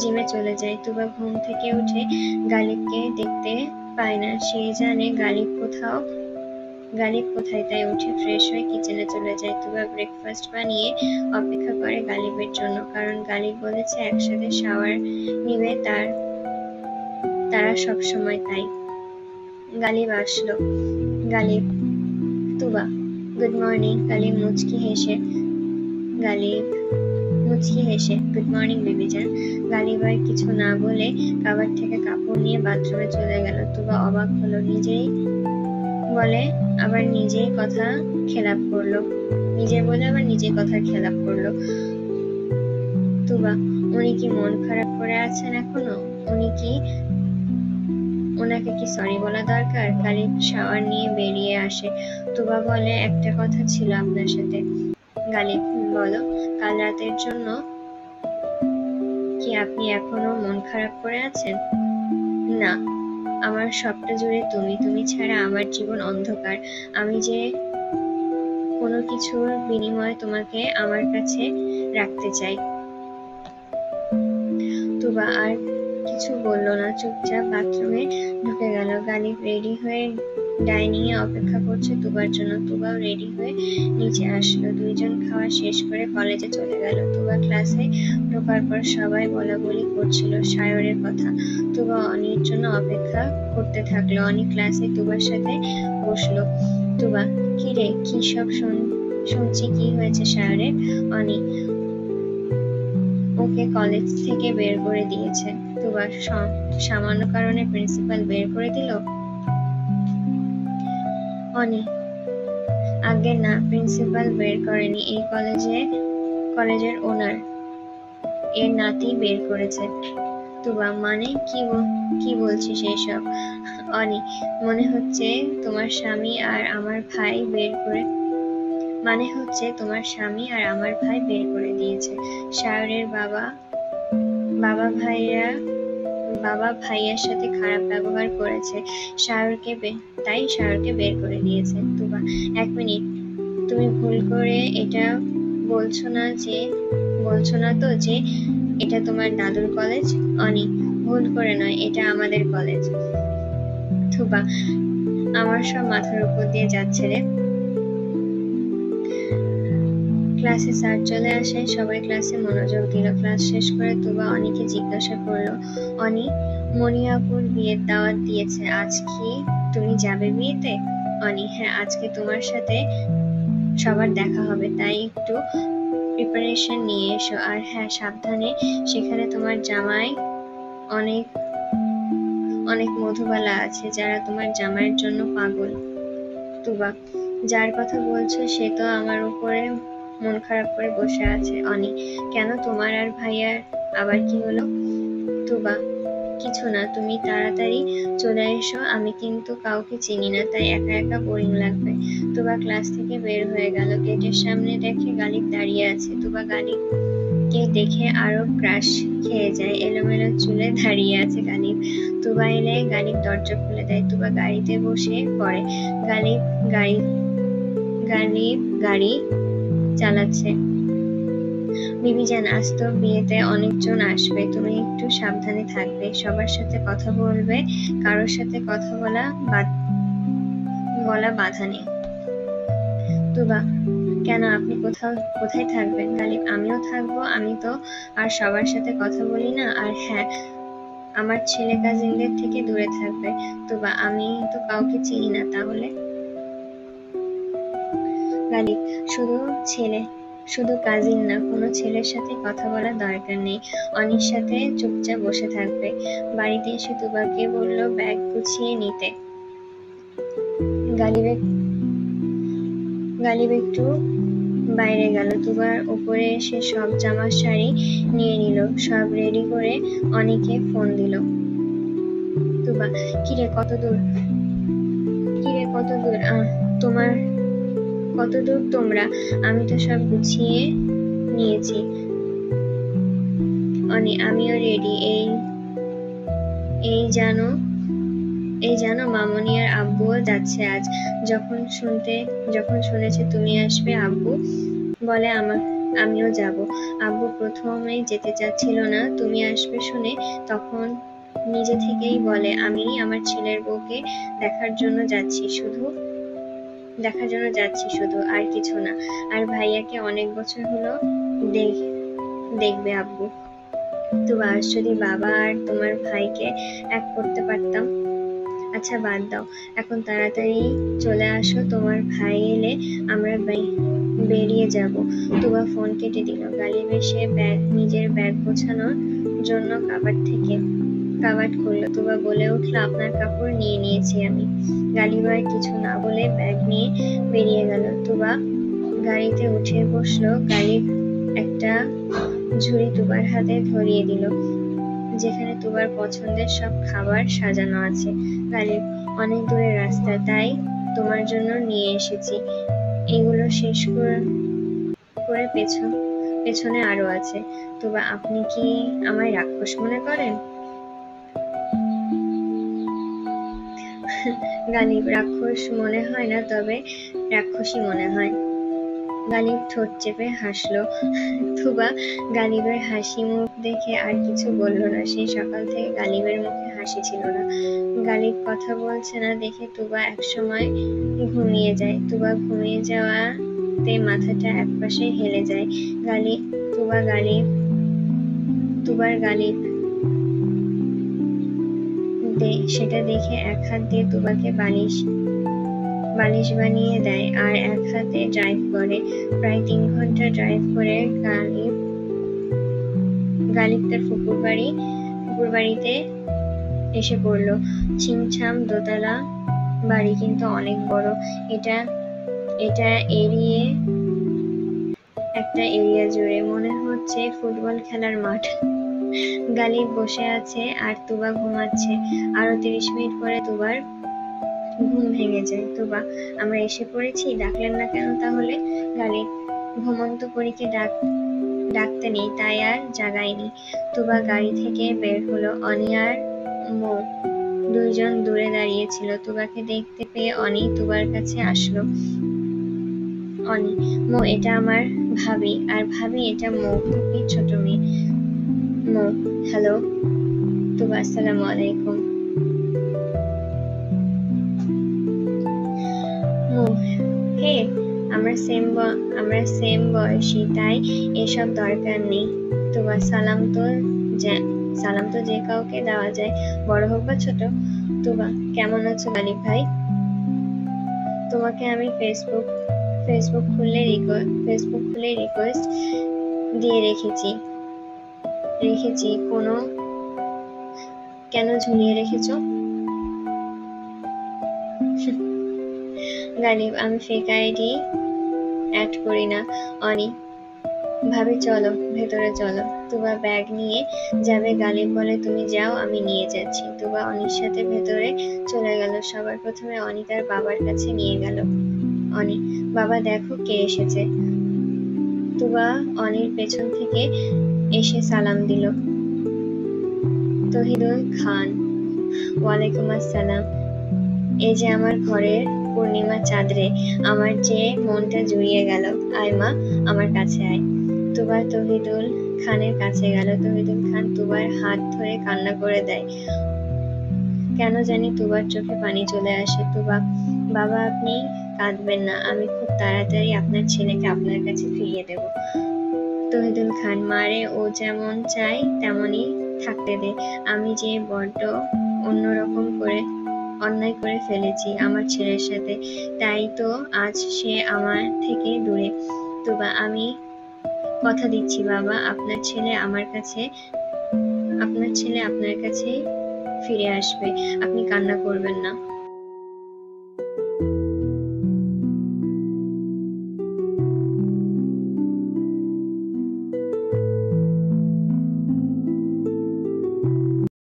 জিমে চলে যায়। তুবা ঘুম থেকে উঠে গালিবকে দেখতে পায় না। সে জানে গালিব কোথায়, তাই উঠে ফ্রেশ হয়ে কিচেনে চলে যায়। তুবা ব্রেকফাস্ট বানিয়ে অপেক্ষা করে গালিবের জন্য, কারণ গালিব বলেছে একসাথে শাওয়ার নিবে তারা সব সময়। তাই গালিব আসলো। গালিব, তুবা, গুড মর্নিং। গালিব মুচকি হেসে গুড মর্নিং বেবিজান। গালিব আর কিছু না বলে কাবার থেকে কাপড় নিয়ে বাথরুমে চলে গেল। তুবা অবাক হলো, নিজেই বলে আবার নিজেই কথার খেলাপ করলো। তুবা, উনি কি মন খারাপ করে আছেন এখনো? ওনাকে কি সরি বলা দরকার? গালিব শাওয়ার নিয়ে বেরিয়ে আসে। তুবা বলে, একটা কথা ছিল আপনার সাথে। গালিব, বলো। কাল রাতের জন্য কি আপনি এখনো মন খারাপ করে আছেন? না, আমার সবটা জুড়ে তুমি ছাড়া আমার জীবন অন্ধকার। আমি যে কোনো কিছুর বিনিময়ে তোমাকে আমার কাছে রাখতে চাই। তুবা, আর কিছু বলল না, চুপচাপ বাথরুমে ঢুকে গেল। গালিব রেডি হয়ে ডাইনিং এ অপেক্ষা করছে তুবার জন্য। তুবাও রেডি হয়ে নিচে আসলো। দুইজন খাওয়া শেষ করে কলেজে চলে গেল। তুবা ক্লাসে ঢোকার পর সবাই বলাবলি করছিল সায়রের কথা। তুবা অনির জন্য অপেক্ষা করতে থাকলো। অনি ক্লাসে তুবার সাথে বসলো। তুবা, কি রে, কি সব শুনছি, কি হয়েছে সায়রের? অনি, ওকে কলেজ থেকে বের করে দিয়েছে। তুবা, সামান্য কারণে প্রিন্সিপাল বের করে দিল? অনি, আগে না, প্রিন্সিপাল বের করেনি, এই কলেজের ওনার এর নাতি বের করেছে। তুবা, মানে কি বলছিস এইসব? অনি, মনে হচ্ছে তোমার স্বামী আর আমার ভাই বের করে দিয়েছে। সায়রের বাবা ভাইয়ার সাথে খারাপ ব্যবহার করেছে, তাই সায়রকে বের করে দিয়েছে। তুবা, এক মিনিট, তুমি ভুল করে এটা বলছো না তো যে এটা তোমার দাদুর কলেজ? অনি, ভুল করে নয়, এটা আমাদের কলেজ। তুবা, আমার সব মাথার উপর দিয়ে যাচ্ছে রে। ক্লাসে স্যার চলে আসে, সবাই ক্লাসে মনোযোগ দিল। ক্লাস শেষ করে তুবা অনিকে জিজ্ঞাসা করলো, অনি, মনিয়াপুর বিয়ের দাওয়াত দিয়েছে, আজ কি তুমি যাবে বিয়েতে? অনি, হ্যাঁ, আজকে তোমার সাথে সবার দেখা হবে, তাই একটু প্রিপারেশন নিয়ে এসো। আর হ্যাঁ, সাবধানে, সেখানে তোমার জামাই অনেক মধুবালা আছে যারা তোমার জামাইয়ের জন্য পাগল। তুবা, যার কথা বলছো সে তো আমার উপরে মন খারাপ করে বসে আছে। অনি, কেন, তোমার আর ভাইয়ার আবার কি হলো? তুবা, কিছু না, তুমি তাড়াতাড়ি চলে এসো, আমি কিন্তু কাউকে চিনি না, তাই একা একা বোরিং লাগবে। তুবা ক্লাস থেকে বের হয়ে গেল। গেটের সামনে দেখে গালিব দাঁড়িয়ে আছে। তুবা গালিবকে দেখে আরো ক্রাশ খেয়ে যায়। এলোমেলো চুলে দাঁড়িয়ে আছে গালিব। তুবা এলে গালিব দরজা খুলে দেয়। তুবা গাড়িতে বসে পড়ে। গালিব গাড়ি চালাচ্ছে। বিবিজান, আজ তো বিয়েতে অনেকজন আসবে, তুমি একটু সাবধানে থাকবে, সবার সাথে কথা বলবে, কারোর সাথে কথা বলা বাধা নেই। তুবা, কেন, আপনি কোথায় থাকবেন? গালিব, আমিও থাকবো, আমি তো আর সবার সাথে কথা বলি না। আর হ্যাঁ, আমার ছেলে কাজিনদের থেকে দূরে থাকবে। তুবা, আমি তো কাউকে চিনি না তাহলে? গালিব, শুধু কাজিন না, কোনো ছেলের সাথে কথা বলার দরকার নেই, অনির সাথে চুপচাপ বসে থাকবে। বাড়িতে এসে তুবাকে বলল ব্যাগ গুছিয়ে নিতে। গালিব একটু বাইরে গেল। তুবার উপরে এসে সব জামা শাড়ি নিয়ে নিল, সব রেডি করে অনিকে ফোন দিল। তুবা, কিরে কত দূর? কত দূর তোমরা? আমি তো সব গুছিয়ে নিয়েছি। অনি, আমিও রেডি। এই জানো মামনি আর আব্বুও যাচ্ছে আজ। যখন শুনেছে তুমি আসবে, আব্বু বলে আমিও যাব। আব্বু প্রথমে যেতে চাচ্ছিল না, তুমি আসবে শুনে তখন নিজে থেকেই বলে আমি আমার ছেলের বউকে দেখার জন্য যাচ্ছি শুধু, আর কিছু না। আর ভাইয়াকে অনেক বছর হলো দেখবে আব্বু। তো আজ যদি বাবা আর তোমার ভাইকে এক করতে পারতাম। আচ্ছা বাদ দাও, এখন তাড়াতাড়ি চলে আসো, তোমার ভাই এলে আমরা বেরিয়ে যাব। তুবা ফোন কেটে দিল। গালিব এসে নিজের ব্যাগ গোছানোর জন্য কাবাট খুললো। তুবা বলে উঠলো, আপনার কাপড় নিয়ে নিয়েছি আমি। গালিব আর কিছু না বলে ব্যাগ নিয়ে বেরিয়ে গেল। তুবা গাড়িতে উঠে বসলো। গালিব একটা ঝুড়ি তুবার হাতে ধরিয়ে দিল, যেখানে তুবার পছন্দের সব খাবার সাজানো আছে। গালিব, অনেক দূরের রাস্তা, তাই তোমার জন্য নিয়ে এসেছি। এগুলো শেষ করে পেছনে আরো আছে। তুবা, আপনি কি আমায় রাক্ষস মনে করেন? গালিব, রাক্ষস মনে হয় না, তবে রাক্ষসী মনে হয়। গালিব ঠোঁট চেপে হাসলো। তুবা গালিবের হাসি মুখ দেখে আর কিছু বলল না। সেই সকাল থেকে গালিবের মুখে হাসি ছিল না। গালিব কথা বলছে না দেখে তুবা একসময় ঘুমিয়ে যায়। তুবা ঘুমিয়ে যাওয়াতে মাথাটা একপাশে হেলে যায়। তুবার গালিব সেটা দেখে এক হাত দিয়ে তুবাকে বালিশ বানিয়ে দেয় আর এক হাতে ড্রাইভ করে। প্রায় 3 ঘন্টা ড্রাইভ করে গালিব তার ফুপুর বাড়িতে এসে পড়ল। ছিমছাম দোতলা বাড়ি, কিন্তু অনেক বড়। এটা একটা এরিয়া জুড়ে মনে হচ্ছে ফুটবল খেলার মাঠ। গালিব বসে আছে আর তুবা ঘুমাচ্ছে। আরো 30 মিনিট পরে তুবার ঘুম ভেঙে যায়। তুবা, আমরা এসে পড়েছি, ডাকলেন না কেন তাহলে? গালিব, ঘুমন্ত পরীকে ডাকতে নেই তাই আর জাগাইনি। তুবা গাড়ি থেকে বের হলো। অনি আর মৌ দুইজন দূরে দাঁড়িয়ে ছিল। তুবাকে দেখতে পেয়ে অনি তুবার কাছে আসলো। অনি, মৌ, এটা আমার ভাবি, আর ভাবি এটা মৌ, খুবই ছোট মেয়ে। মৌ, হ্যালো। তুবা, আসসালামু আলাইকুম। মৌ, হে, আমরা সেম বয়সী, তাই এসব দরকার নেই। তুবা, সালাম তো যে কাউকে দেওয়া যায়, বড় হোক বা ছোট। তুবা, কেমন আছো গালিব ভাই? তোমাকে আমি ফেসবুক খুলে রিকোয়েস্ট দিয়ে রেখেছি। কেন ঝুলিয়ে রেখেছো? গালিব, আমি ফেক আইডি অ্যাড করি না। অনি, ভাবি চলো, ভেতরে চলো। তুবা ব্যাগ নিয়ে যাবে। গালিব বলে, তুমি যাও, আমি নিয়ে যাচ্ছি। তুবা অনির সাথে ভেতরে চলে গেল। সবার প্রথমে অনি তার বাবার কাছে নিয়ে গেল। অনি, বাবা দেখো কে এসেছে। তুবা অনির পেছন থেকে এসে সালাম দিল। তহিদুল খান। ওয়ালাইকুম আসসালাম। এই যে আমার ঘরের পূর্ণিমা চাঁদ রে, আমার যে মনটা জুড়িয়ে গেল। আয় মা, আমার কাছে আয়। তুবা তহিদুল খানের কাছে গেল। তহিদুল খান তুবার হাত ধরে কান্না করে দেয়। কেন জানি তুবার চোখে পানি চলে আসে। তুবা, বাবা আপনি কাঁদবেন না, আমি খুব তাড়াতাড়ি আপনার ছেলেকে আপনার কাছে ফিরিয়ে দেব। তহিদুল খান, মারে, ও যেমন চায় তেমনই থাকতে দে। আমি যে বড্ড অন্যায় করে ফেলেছি আমার ছেলের সাথে, তাই তো আজ সে আমার থেকে দূরে। তুবা, আমি কথা দিচ্ছি বাবা, আপনার ছেলে আপনার কাছে ফিরে আসবে। আপনি কান্না করবেন না।